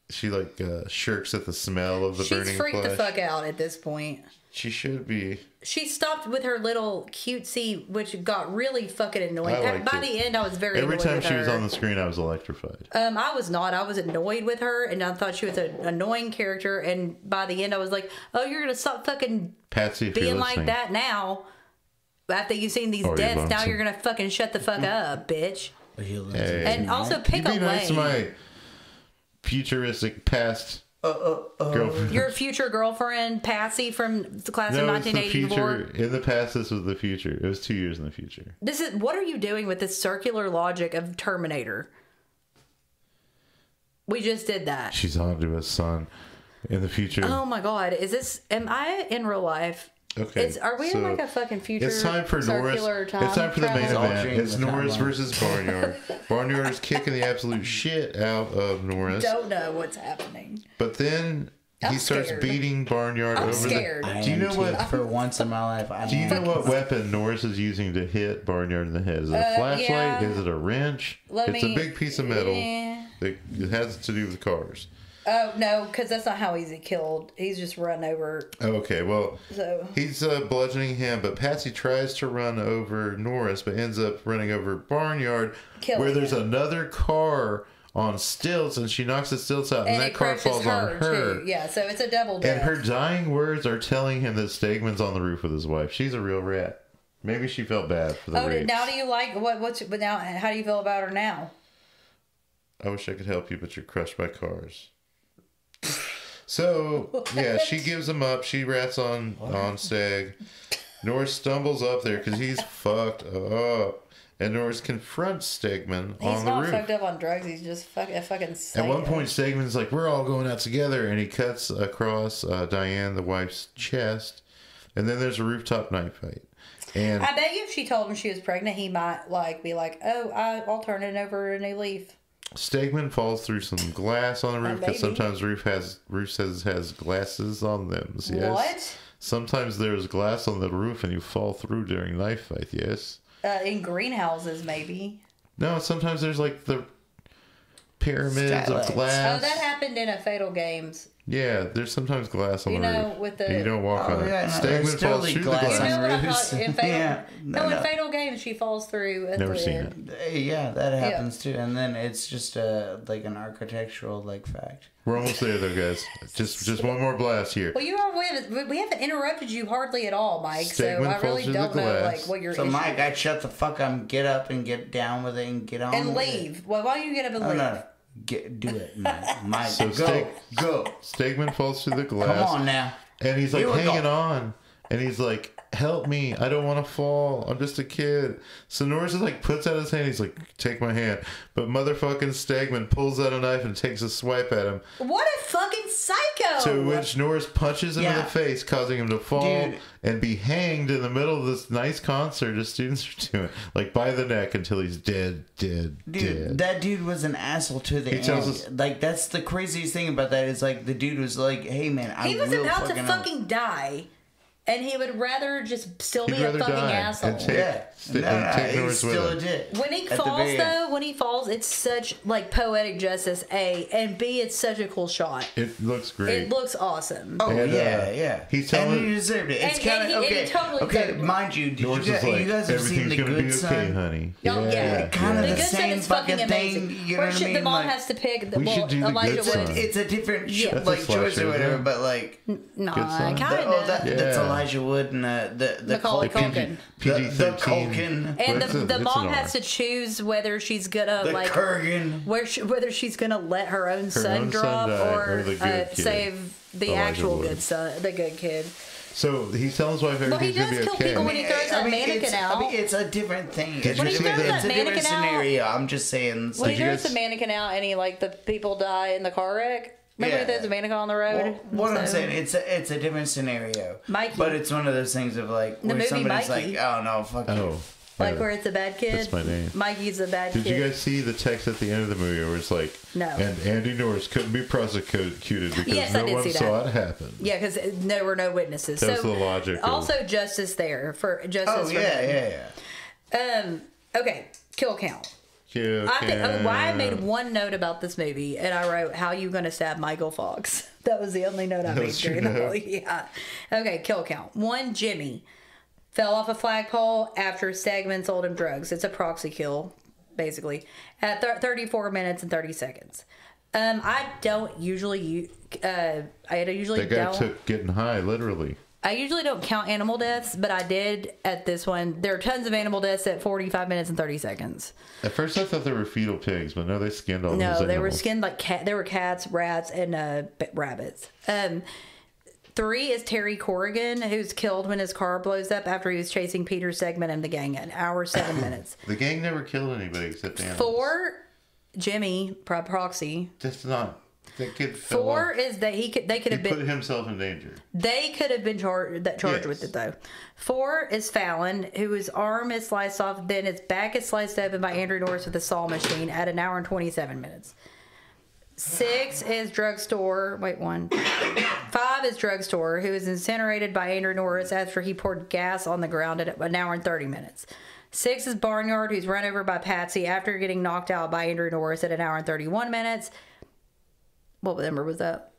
she shirks at the smell of the burning flesh. She's freaked the fuck out at this point. She should be. She stopped with her little cutesy, which got really fucking annoying. By the end, I was very Every annoyed time with she her. was on the screen, I was electrified. I was not. I was annoyed with her, and I thought she was an annoying character. And by the end, I was like, "Oh, you're gonna stop fucking Patsy, being like that now. After you've seen these deaths, now you're gonna fucking shut the fuck up, bitch." And also pick a lane. Be nice to my futuristic past girlfriend. Your future girlfriend, Patsy from the class of 1984. In the past, this was the future. It was 2 years in the future. What are you doing with this circular logic of Terminator? We just did that. She's on to us, son. In the future. Oh my God! Am I in real life? Okay. Are we in like a fucking future? It's time for Norris. It's time for the main event. It's Norris versus Barnyard. Barnyard is kicking the absolute shit out of Norris. Don't know what's happening. But then he starts beating Barnyard over scared. Do you know what? For once in my life, do you know what weapon Norris is using to hit Barnyard in the head? Is it a flashlight? Yeah. Is it a wrench? It's a big piece of metal that has to do with cars. Oh, no, because that's not how he's killed. He's just run over. Okay, well, he's bludgeoning him, but Patsy tries to run over Norris, but ends up running over Barnyard, where there's another car on stilts, and she knocks the stilts out, and that car falls on her. Too. Yeah, so it's a double death. And her dying words are telling him that Stegman's on the roof with his wife. She's a real rat. Maybe she felt bad for the rape. Now do you like, but now, how do you feel about her now? I wish I could help you, but you're crushed by cars. So, yeah, she gives him up. She rats on Steg. Norris stumbles up there because he's fucked up. And Norris confronts Stegman on the roof. He's not fucked up on drugs. He's just fucking psycho. At one point, Stegman's like, we're all going out together. And he cuts across Diane, the wife's chest. And then there's a rooftop knife fight. And I bet you if she told him she was pregnant, he might be like, oh, I'll turn it over a new leaf. Stegman falls through some glass on the roof because sometimes roof has glasses on them. Yes. What? Sometimes there's glass on the roof and you fall through during knife fight. Yes. In greenhouses, maybe. No, sometimes there's like the pyramids of glass. Oh, that happened in a Fatal Games. Yeah, there's sometimes glass on the roof. With the and you don't walk on it. Stegman falls through the glass. In Fatal Games, she falls through. Never seen it. Yeah, that happens too. And then it's just like an architectural fact. We're almost there, though, guys. Just one more blast here. Well, we haven't interrupted you hardly at all, Mike. Stegman, so I really don't know what your issue. So, Mike, I'd shut the fuck up, get up, and get down with it, and get on and with leave. It. Well, why don't you get up and leave? No. Do it, Mike. So go. Stegman falls through the glass. Come on now. And he's like hanging on. And he's like, help me. I don't want to fall. I'm just a kid. So Norris is like, puts out his hand. He's like, take my hand. But motherfucking Stegman pulls out a knife and takes a swipe at him. What a fucking psycho. To which Norris punches him in the face, causing him to fall and be hanged in the middle of this nice concert the students are doing. Like by the neck until he's dead. Dude, that dude was an asshole to the end. Like, that's the craziest thing about that is like the dude was like, hey man, he was about to fucking die. And he would rather just still be a fucking asshole. He's still a dick. When he falls, it's such poetic justice, A, and B, it's such a cool shot. It looks great. It looks awesome. Oh, and, yeah. He's telling and he deserved it. It's kind of, okay. Totally okay, mind you, you guys have seen The Good Son? Okay, honey. Yeah. Kind of the the same fucking thing. You know what I mean? The mom has to pick. We should do The Good Son. It's a different choice or whatever, but no, kind of. That's Elijah Wood and the Culkin. The Culkin. And the mom has to choose whether she's gonna whether she's gonna let her own son drop or save the actual good son, the good kid. So he's telling his wife everything's gonna be okay. He does kill people when he throws that mannequin out. It's a different thing. It's a different scenario. I'm just saying. When he throws the mannequin out and the people die in the car wreck. Remember when there's a mannequin on the road? Well, what I'm saying, it's a different scenario. Mikey. But it's one of those things of where somebody's Mikey. like, oh no, fuck you. Where it's a bad kid? That's my name. There a bad kid. Did you guys see the text at the end of the movie where it's like, no. And Andy Norris couldn't be prosecuted because no one saw it happen? Yeah, because there were no witnesses. That's the logic. Also, justice there for justice. Oh, yeah. Okay, kill count. I made one note about this movie, and I wrote, "How you gonna stab Michael Fox?" That was the only note I made during the movie. Yeah. Okay, kill count. 1, Jimmy fell off a flagpole after Stegman sold him drugs. It's a proxy kill, basically, at 34 minutes and 30 seconds. I don't usually. That guy took getting high literally. I usually don't count animal deaths, but I did at this one. There are tons of animal deaths at 45 minutes and 30 seconds. At first, I thought they were fetal pigs, but no, they skinned all those animals. No, they were skinned like there were cats, rats, and rabbits. 3 is Terry Corrigan, who's killed when his car blows up after he was chasing Peter Stegman and the gang. An hour, 7 minutes. The gang never killed anybody except animals. 4, Jimmy, proxy. That's not. That kid 4 is that they could have been put himself in danger. They could have been charged with it though. 4 is Fallon, whose arm is sliced off, then his back is sliced open by Andrew Norris with a saw machine at an hour and 27 minutes. 6 is Drugstore. Wait, 1. 5 is Drugstore, who is incinerated by Andrew Norris after he poured gas on the ground at an hour and 30 minutes. 6 is Barnyard, who's run over by Patsy after getting knocked out by Andrew Norris at an hour and 31 minutes. What number was that?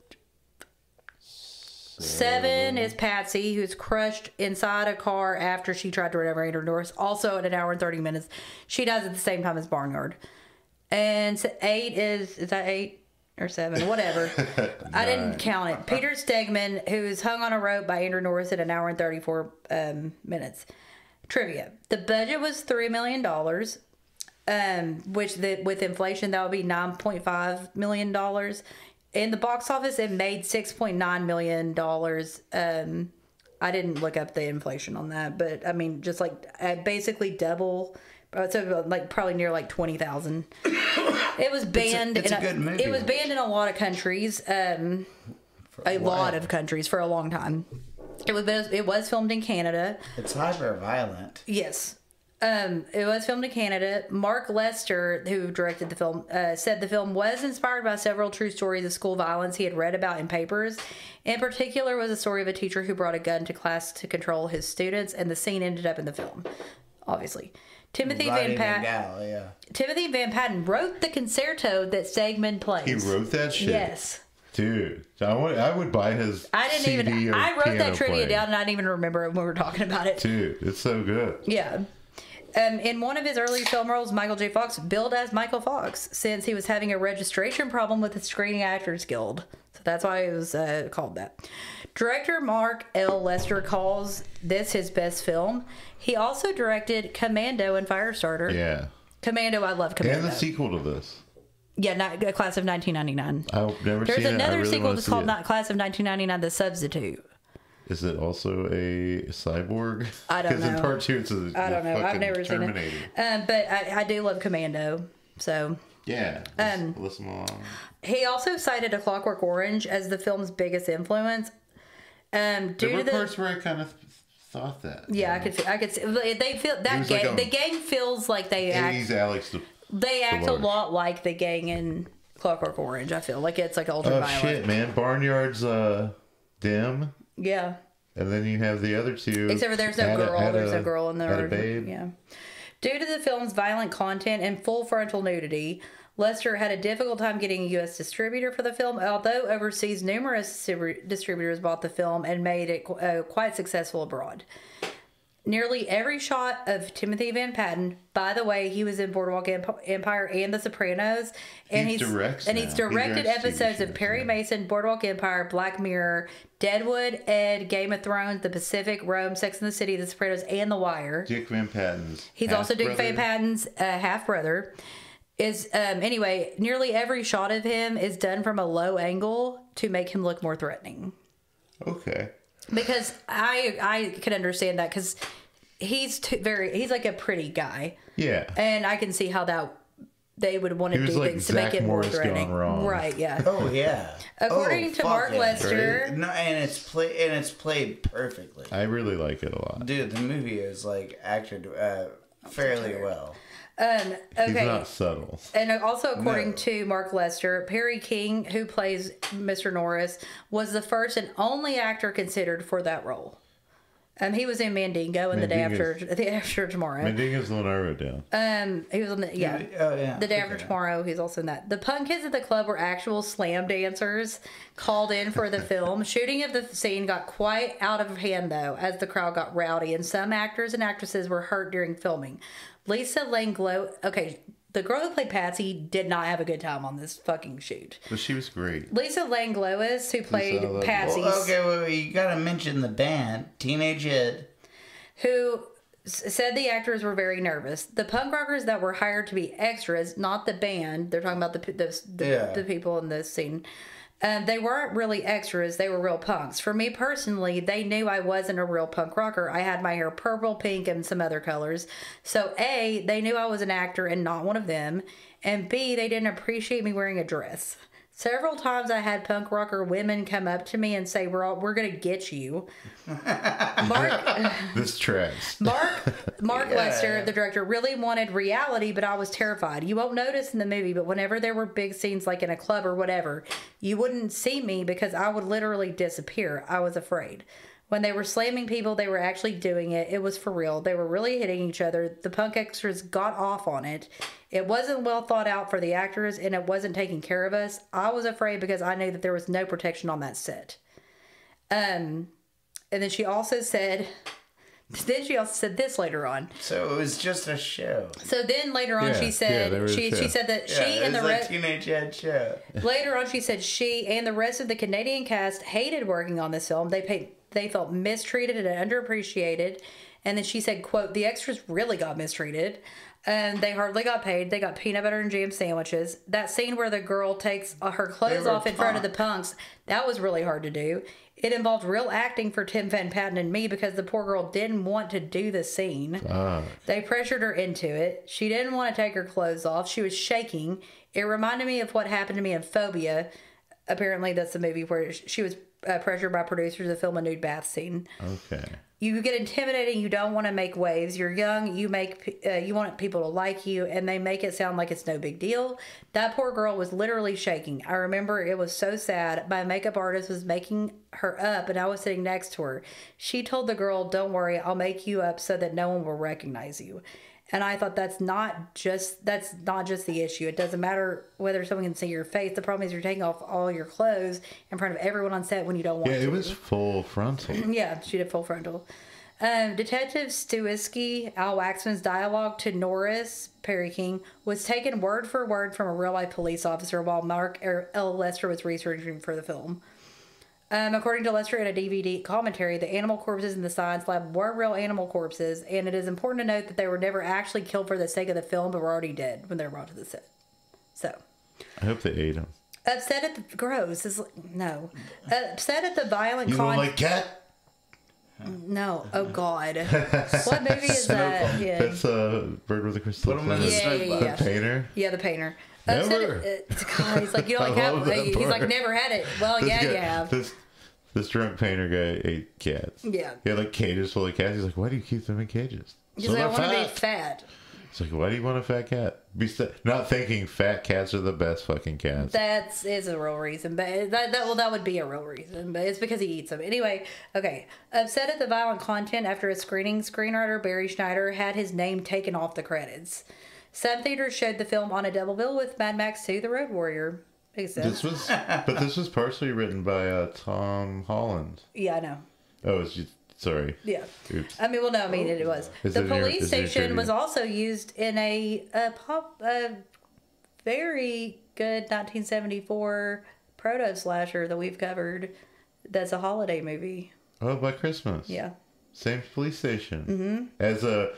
7 is Patsy, who's crushed inside a car after she tried to run over Andrew Norris, also at an hour and 30 minutes. She dies at the same time as Barnyard. And 8 is that 8 or 7? Whatever. I didn't count it. Peter Stegman, who's hung on a rope by Andrew Norris at an hour and 34 minutes. Trivia. The budget was $3 million. Which with inflation, that would be $9.5 million. In the box office, it made $6.9 million. I didn't look up the inflation on that, but I mean, just like basically double. So like probably near like 20,000. It was banned. It's a good movie. It was banned in a lot of countries. Lot of countries for a long time. It was filmed in Canada. It's hyper violent. Yes. It was filmed in Canada. Mark Lester, who directed the film, said the film was inspired by several true stories of school violence he had read about in papers. In particular was a story of a teacher who brought a gun to class to control his students, and the scene ended up in the film, obviously. Timothy Van Patten wrote the concerto that Stegman plays. He wrote that shit? Yes. Dude, I would buy his CD I wrote that trivia playing. down, and I didn't even remember it when we were talking about it. Dude, it's so good. Yeah. In one of his early film roles, Michael J. Fox billed as Michael Fox since he was having a registration problem with the Screen Actors Guild. So that's why it was called that. Director Mark L. Lester calls this his best film. He also directed Commando and Firestarter. Yeah. Commando, I love Commando. And the sequel to this. Yeah, a Class of 1999. I've never There's seen it. another sequel that's called Not Class of 1999, The Substitute. Is it also a cyborg? I don't know. Because in part 2, it's I don't know. I've never Terminator. seen it. But I do love Commando. So yeah, listen along. He also cited A Clockwork Orange as the film's biggest influence. There were parts where I kind of thought that. Yeah, I could see. They feel that gang. Like the gang feels like they act. Alex. They act a lot like the gang in Clockwork Orange. I feel like it's like ultra violent. Oh shit, man! Barnyard's dim. Yeah. And then you have the other two. Except for there's no girl. There's no girl in there. A babe. Yeah. Due to the film's violent content and full frontal nudity, Lester had a difficult time getting a U.S. distributor for the film, although overseas numerous distributors bought the film and made it quite successful abroad. Nearly every shot of Timothy Van Patten, by the way, he was in Boardwalk Empire and The Sopranos, and he's directed episodes of Perry Mason, Boardwalk Empire, Black Mirror, Deadwood, Ed, Game of Thrones, The Pacific, Rome, Sex and the City, The Sopranos, and The Wire. Dick Van Patten's He's also Dick Van Patten's half brother. Anyway, nearly every shot of him is done from a low angle to make him look more threatening. Okay. Because I can understand that because he's like a pretty guy. Yeah. And I can see how that they would want to do things to make it more threatening. Right, yeah. Oh yeah. According to Mark Lester. Right? No, and it's played perfectly. I really like it a lot. Dude, the movie is like acted fairly well. Okay. He's not subtle. And also, according to Mark Lester, Perry King, who plays Mr. Norris, was the first and only actor considered for that role. He was in Mandingo and The Day After Tomorrow. Mandingo's the one I wrote down. He was on the The Day After Tomorrow. He's also in that. The punk kids at the club were actual slam dancers called in for the film. Shooting of the scene got quite out of hand though, as the crowd got rowdy, and some actors and actresses were hurt during filming. Lisa Langlois the girl who played Patsy did not have a good time on this fucking shoot. But she was great. Lisa Langlois, who played Patsy. Well, okay, wait, you gotta mention the band, Teenage Ed. Who said the actors were very nervous. The punk rockers that were hired to be extras, not the band. They're talking about the people in this scene. They weren't really extras. They were real punks. For me personally, they knew I wasn't a real punk rocker. I had my hair purple, pink, and some other colors. So A, they knew I was an actor and not one of them. And B, they didn't appreciate me wearing a dress. Several times I had punk rocker women come up to me and say, we're going to get you. This tracks. Mark Lester, the director, really wanted reality, but I was terrified. You won't notice in the movie, but whenever there were big scenes like in a club or whatever, you wouldn't see me because I would literally disappear. I was afraid. When they were slamming people, they were actually doing it. It was for real. They were really hitting each other. The punk extras got off on it. It wasn't well thought out for the actors, and it wasn't taking care of us. I was afraid because I knew that there was no protection on that set. And then she also said this later on. So it was just a show. So then later on she said she said that she and the rest Teenage Ed show. Later on she said she and the rest of the Canadian cast hated working on this film. They felt mistreated and underappreciated. And then she said, quote, the extras really got mistreated. And they hardly got paid. They got peanut butter and jam sandwiches. That scene where the girl takes her clothes off in front of the punks, that was really hard to do. It involved real acting for Tim Van Patten and me because the poor girl didn't want to do the scene. They pressured her into it. She didn't want to take her clothes off. She was shaking. It reminded me of what happened to me in Phobia. Apparently that's the movie where she was pressured by producers to film a nude bath scene. Okay. You get intimidating. You don't want to make waves. You're young. You want people to like you, and they make it sound like it's no big deal. That poor girl was literally shaking. I remember it was so sad. My makeup artist was making her up, and I was sitting next to her. She told the girl, "Don't worry, I'll make you up so that no one will recognize you." And I thought that's not just the issue. It doesn't matter whether someone can see your face. The problem is you're taking off all your clothes in front of everyone on set when you don't want to. Yeah, it was full frontal. Yeah, she did full frontal. Detective Stewiski, Al Waxman's dialogue to Norris Perry King was taken word for word from a real-life police officer while Mark L. Lester was researching for the film. According to Lester in a DVD commentary, the animal corpses in the science lab were real animal corpses, and it is important to note that they were never actually killed for the sake of the film, but were already dead when they were brought to the set. So, I hope they ate them. Upset at the violent. You don't like cat? No. Oh God. What movie is that? Yeah. That's Bird with a Crystal. The painter. Yeah, the painter. Never. God, he's like, you don't like cat. He's like, never had it. Well, you have. This drunk painter guy ate cats. Yeah. He had like cages full of cats. He's like, why do you keep them in cages? He's like, I want to be fat. It's like, why do you want a fat cat? Not thinking fat cats are the best fucking cats. That is a real reason, but that would be a real reason, but it's because he eats them. Anyway, okay. Upset at the violent content after a screening, screenwriter Barry Schneider had his name taken off the credits. Some theaters showed the film on a double bill with Mad Max 2: The Road Warrior. This was partially written by Tom Holland. Yeah, I know. Oh, it's just. Sorry. Yeah. Oops. I mean, well, no, I mean, it was. The police station was also used in a very good 1974 proto-slasher that we've covered. That's a holiday movie. Oh, by Christmas. Yeah. Same police station. Mm-hmm.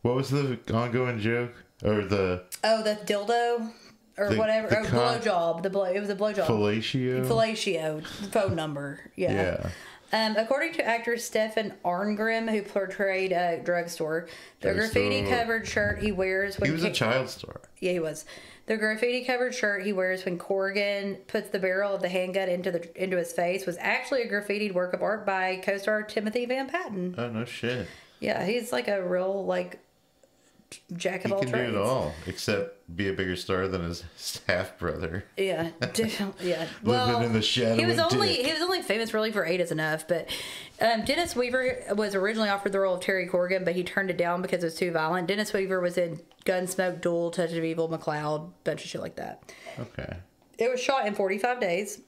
What was the ongoing joke? Or the... Oh, the dildo? Or whatever. Blowjob. It was a blowjob. Fellatio. Phone number. Yeah. According to actor Stefan Arngrim, who portrayed a drugstore, the graffiti-covered shirt he wears when... He was a child star. Yeah, he was. The graffiti-covered shirt he wears when Corrigan puts the barrel of the handgun into his face was actually a graffitied work of art by co-star Timothy Van Patten. Oh, no shit. Yeah, he's like a real, jack of all trades. He can do it all, except be a bigger star than his half brother. Yeah, yeah. Living in the shadow. He was only famous really for 8 is Enough, but Dennis Weaver was originally offered the role of Terry Corrigan, but he turned it down because it was too violent. Dennis Weaver was in Gunsmoke, Duel, Touch of Evil, McCloud, bunch of shit like that. Okay. It was shot in 45 days.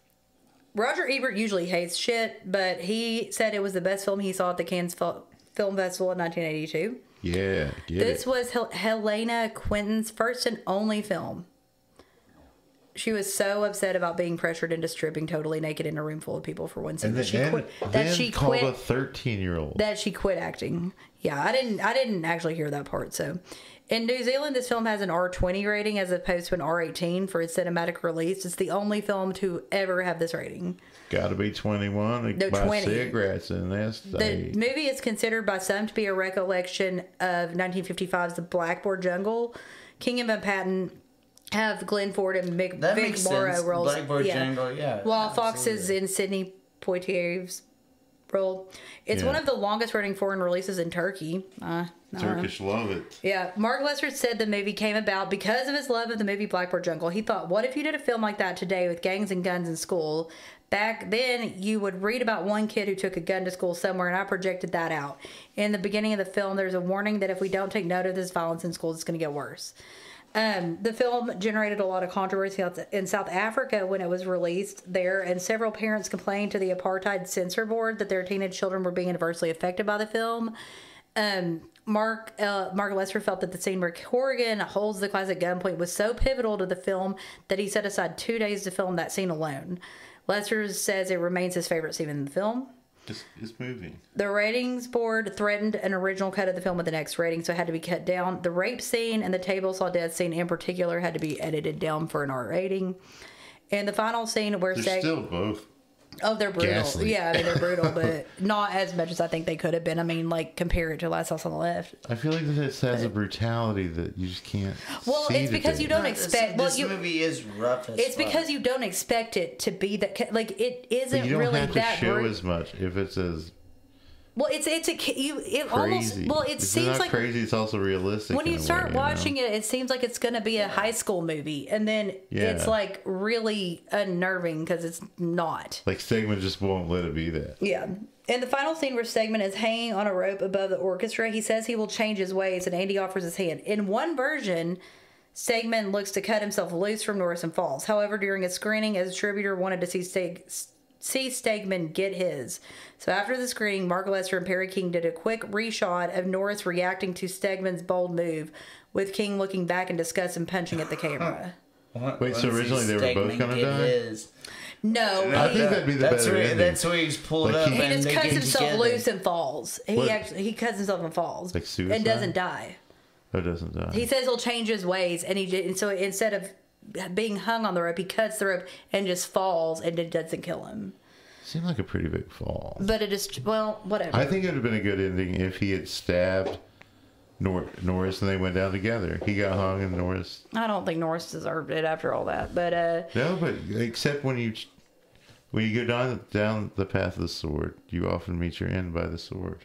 Roger Ebert usually hates shit, but he said it was the best film he saw at the Cannes Film Festival in 1982. Yeah, this was Helena Quinton's first and only film. She was so upset about being pressured into stripping totally naked in a room full of people for one scene. She quit a 13-year-old. That she quit acting. Yeah, I didn't actually hear that part. So, in New Zealand, this film has an R20 rating as opposed to an R18 for its cinematic release. It's the only film to ever have this rating. Got to be 21 to buy 20 cigarettes in this. The movie is considered by some to be a recollection of 1955's The Blackboard Jungle. King and Van Patten have Glenn Ford and Vic Morrow roles. Blackboard Jungle, yeah. While Fox is in Sidney Poitier's role. It's one of the longest running foreign releases in Turkey. Turkish love it. Yeah. Mark Lesser said the movie came about because of his love of the movie Blackboard Jungle. He thought, what if you did a film like that today with gangs and guns in school? Back then, you would read about one kid who took a gun to school somewhere, and I projected that out. In the beginning of the film, there's a warning that if we don't take note of this violence in schools, it's going to get worse. The film generated a lot of controversy in South Africa when it was released there, and several parents complained to the apartheid censor board that their teenage children were being adversely affected by the film. Mark Lesser felt that the scene where Corrigan holds the class at gunpoint was so pivotal to the film that he set aside 2 days to film that scene alone. Lesser says it remains his favorite scene in the film. It's moving. The ratings board threatened an original cut of the film with the next rating, so it had to be cut down. The rape scene and the table saw death scene in particular had to be edited down for an R rating. And the final scene where they're still both. Oh, they're brutal. Ghastly. Yeah, I mean, they're brutal, but not as much as I think they could have been. I mean, like, compare it to Last House on the Left. I feel like this has a brutality that you just can't see it's because today. you don't expect... This movie is rough as It's fuck. because you don't expect it to be that... Like, it isn't but you don't really have to that... show as much if it's as... Well, it's crazy. Almost... Well, it it's seems not like... crazy, it's also realistic. When you start watching it, it seems like it's going to be a high school movie. And then it's, like, really unnerving because it's not. Like, Stegman just won't let it be that. Yeah. In the final scene where Stegman is hanging on a rope above the orchestra, he says he will change his ways, and Andy offers his hand. In one version, Stegman looks to cut himself loose from Norris and falls. However, during a screening, a distributor wanted to see Stegman get his. So after the screening, Mark Lesser and Perry King did a quick reshot of Norris reacting to Stegman's bold move, with King looking back in disgust and punching at the camera. Wait, so originally they were both going to die? No. I think that'd be the better ending. That's where he's pulled up. He just cuts himself loose and falls. He cuts himself and falls. Like suicide? And doesn't die. Oh, doesn't die. He says he'll change his ways, and so instead of being hung on the rope, he cuts the rope and just falls, and it doesn't kill him. Seemed like a pretty big fall. But it is, well, whatever. I think it would have been a good ending if he had stabbed Norris and they went down together. He got hung and Norris... I don't think Norris deserved it after all that, but... No, but except when you go down the path of the sword, you often meet your end by the sword.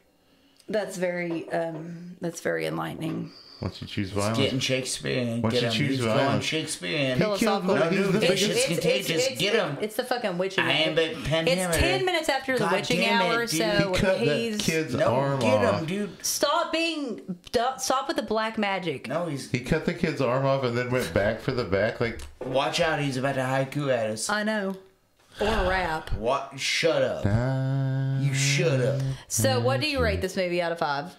That's very enlightening. Once you choose violence, getting Shakespearean. Once you choose violence, Shakespearean. Philosophical. It's contagious. Get him. It's the fucking witching hour. It's 10 minutes after the witching hour, so he cut that kid's arm off. Get him, dude. Stop with the black magic. No, he cut the kid's arm off and then went back for the back. Like, watch out, he's about to haiku at us. I know. Or rap. What? Shut up. You shut up. So, what do you rate this movie out of 5?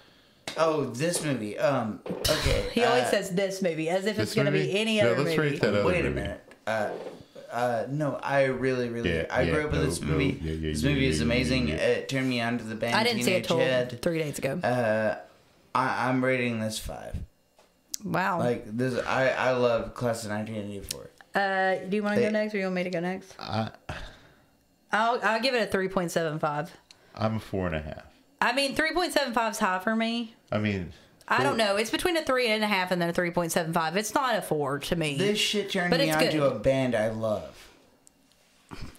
Oh, this movie. Okay. He always says this movie as if it's going to be any other movie. Rate that other Wait a movie. minute. No, I really, I grew up with this movie. This movie is amazing. It turned me on to the band. I didn't see it till 3 days ago. I'm rating this 5. Wow. Like this, I love Class of 1984. Do you want to go next, or you want me to go next? I'll give it a 3.75. I'm a 4.5. I mean, 3.75 is high for me. I mean, I don't know. It's between a 3.5 and then a 3.75. It's not a 4 to me. This shit turned me on to a band I love.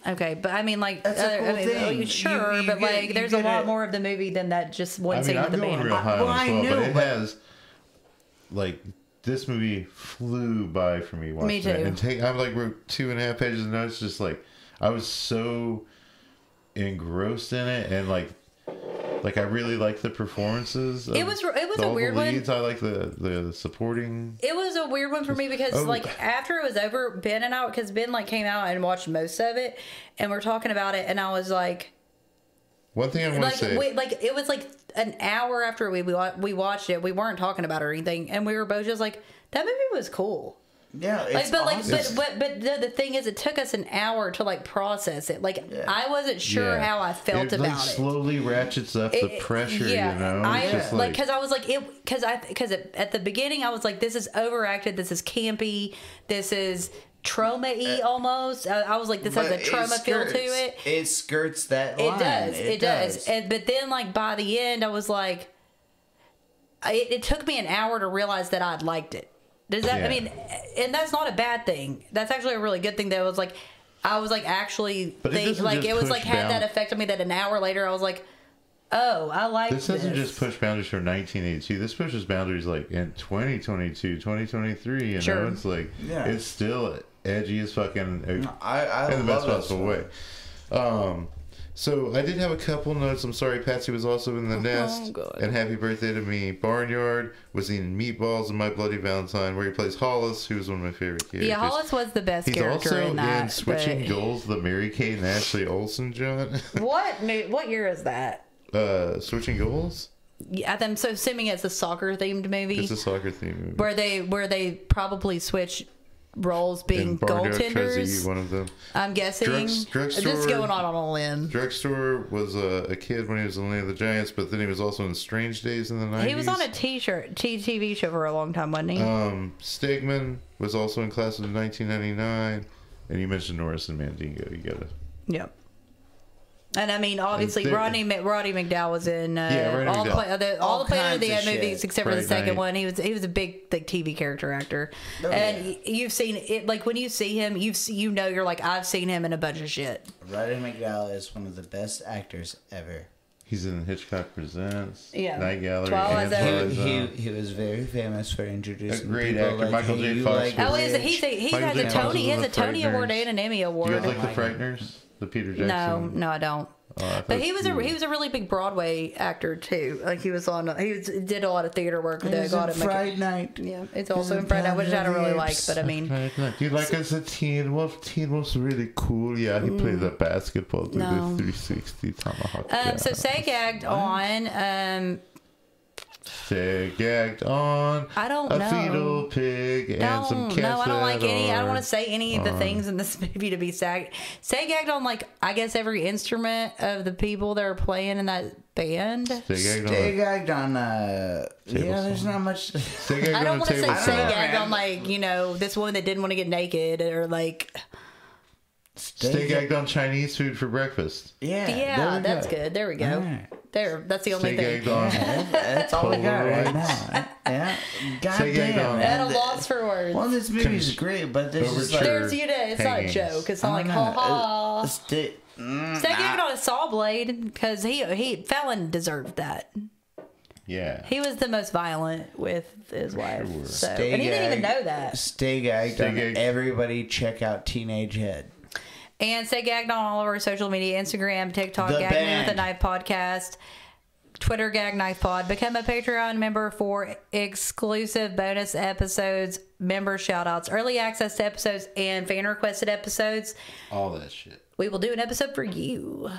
Okay, but I mean, like, that's a cool thing. Sure, but like, there's a lot more of the movie than that. Just one scene with the band. I'm going real high on this, but it has like this movie flew by for me. Me too. I'm like wrote 2.5 pages of notes. Just like I was so engrossed in it, and like I really liked the performances. It was a weird one. I like the supporting. It was a weird one for me because like after it was over, Ben and I, because Ben like came out and watched most of it, and we're talking about it, and I was like, One thing I want to say, it was like an hour after we watched it, we weren't talking about it or anything, and we were both just like, that movie was cool. Yeah, it's awesome. but the thing is, it took us an hour to like process it. Like I wasn't sure how I felt about it. Slowly ratchets up the pressure. Yeah, you know, because I was like because at the beginning I was like, this is overacted, this is campy, this is trauma-y almost. I was like, this has a trauma feel to it. It skirts that line. It does. But then like by the end, I was like, it took me an hour to realize that I'd liked it. Does that? I mean, and that's not a bad thing. That's actually a really good thing. That was like, I was like actually it was like had that effect on me that an hour later I was like, oh, I like this. This doesn't just push boundaries from 1982. This pushes boundaries like in 2022, 2023. You know, it's like it's still edgy as fucking. I in the best possible way. So I did have a couple notes. I'm sorry, Patsy was also in The Nest. And Happy Birthday to Me. Barnyard was in Meatballs and My Bloody Valentine, where he plays Hollis, who was one of my favorite characters. Yeah, Hollis was the best character in that. He's also in Switching Goals, the Mary-Kate and Ashley Olsen joint. What year is that? Switching Goals? Yeah, I'm so assuming it's a soccer themed movie. It's a soccer themed movie. Where they probably switch roles being goaltenders. One of them. I'm guessing. Drugstore. This is going on a limb. Drugstore was a kid when he was in Land of the Giants, but then he was also in Strange Days in the 90s. He was on a TV show for a long time, wasn't he? Stegman was also in Class of 1999, and you mentioned Norris and Mandingo. You gotta. Yep. And I mean, obviously, Roddy McDowall was in all the Planet of the Apes movies except for the second one. He was a big like TV character actor, you've seen it. Like when you see him, you're like, I've seen him in a bunch of shit. Roddy McDowall is one of the best actors ever. He's in Hitchcock Presents, Night Gallery. He was very famous for introducing a great actor, like Michael J. Fox. He has a Tony Award and an Emmy Award. Do you guys like The Frighteners? The Peter Jackson. No, I don't. But he was a really big Broadway actor too. Like he did a lot of theater work. It was in Fright Night. Yeah, it's also in Fright Night, which I don't really like. But I mean, do you like as a Teen Wolf? Teen Wolf's really cool. Yeah, he played the basketball with the 360 tomahawk. So Say Gagged on. Say Gagged on. I don't know. A fetal pig and some cats. No, I don't like any. I don't want to say any of the things in this movie to be Say Gagged on, like, I guess every instrument of the people that are playing in that band. Stay Gagged on. There's not much. I don't want to say Stay Gagged on, like, this woman that didn't want to get naked or like. Stay Gagged on Chinese food for breakfast. Yeah, that's good. There we go. Right. That's the only thing. That's all we got right now. Yeah. Goddamn. At a loss for words. Well, this movie's great, but it's not a joke. It's not like, ha ha. Stay Gagged on a saw blade because Fallon deserved that. Yeah. He was the most violent with his wife. Sure. And he didn't even know that. Stay Gagged on everybody check out Teenage Head. And Stay Gagged on all of our social media, Instagram, TikTok, Gag Me with a Knife Podcast, Twitter, Gag Knife Pod. Become a Patreon member for exclusive bonus episodes, member shout-outs, early access to episodes, and fan-requested episodes. All that shit. We will do an episode for you.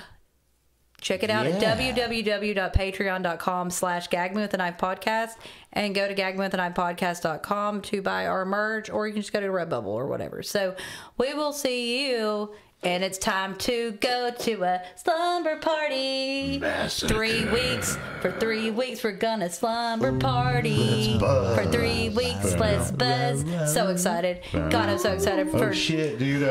Check it out at www.patreon.com/gagmewithanifepodcast and go to gagmewithanifepodcast.com to buy our merch, or you can just go to Redbubble or whatever. So we will see you, and it's time to go to a slumber party. Massacre. 3 weeks. For 3 weeks, we're gonna slumber party. For 3 weeks, let's buzz. So excited. God, I'm so excited. Oh, shit, dude.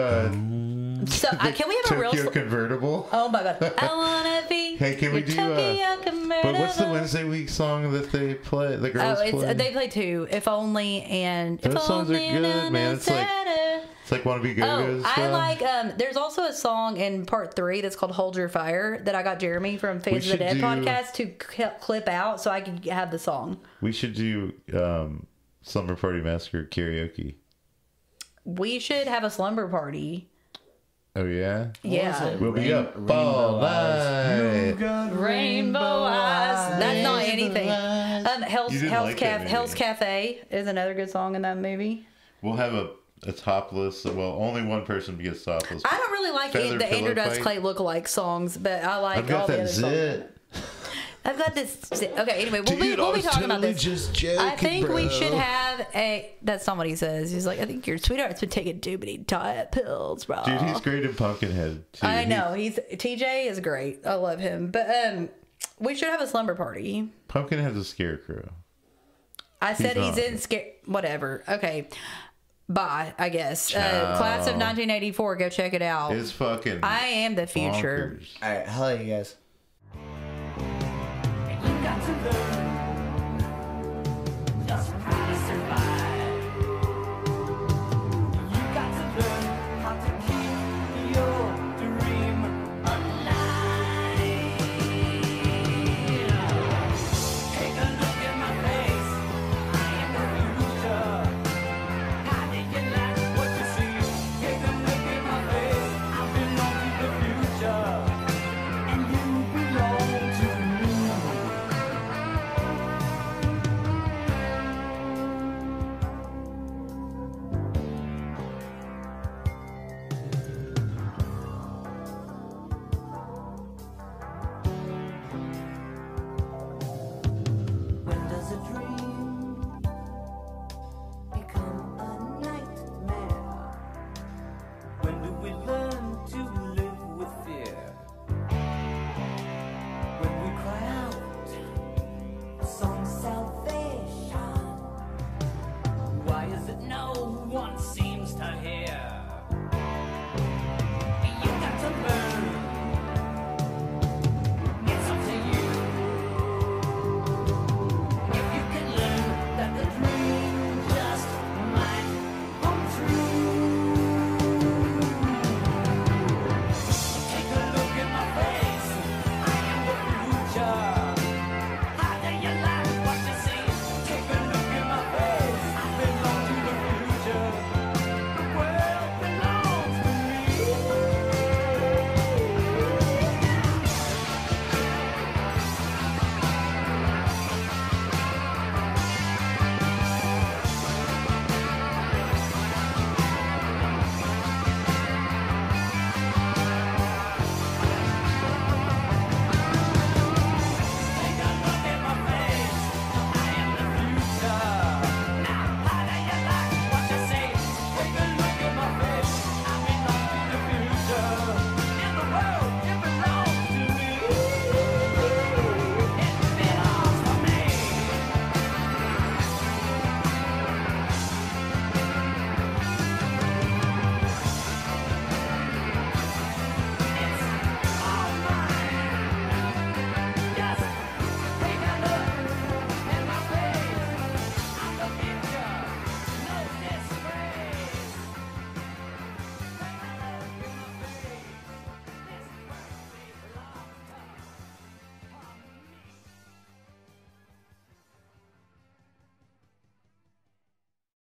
So can we have a real Tokyo convertible? Oh my god! I wanna be. Hey, can we do? Tokyo convertible. But what's the Wednesday week song that they play? The girls play. They play two. If only and those if songs only are good, man. It's like Wanna Be Go-Go's. I like. There's also a song in part 3 that's called "Hold Your Fire" that I got Jeremy from Fans of the Dead podcast to clip out so I could have the song. We should do Slumber Party Massacre karaoke. We should have a slumber party. Oh, yeah? Yeah. We'll be up all night. Rainbow eyes. That's not anything. Hell's Cafe is another good song in that movie. We'll have a a topless. Well, only one person gets topless. I don't really like the Andrew Dice Clay lookalike songs, but I like all the other songs. I've got this. Okay, anyway, we'll be talking about this. Just joking, I think bro. we should have a. That's not what he says. He's like, I think your sweetheart's been taking too many diet pills, bro. Dude, he's great in Pumpkinhead too. I know TJ is great. I love him, but we should have a slumber party. Pumpkinhead's a scarecrow. I said he's in whatever. Okay. Bye, I guess. Class of 1984. Go check it out. It's fucking. I am the future. Bonkers. All right, hello, you guys.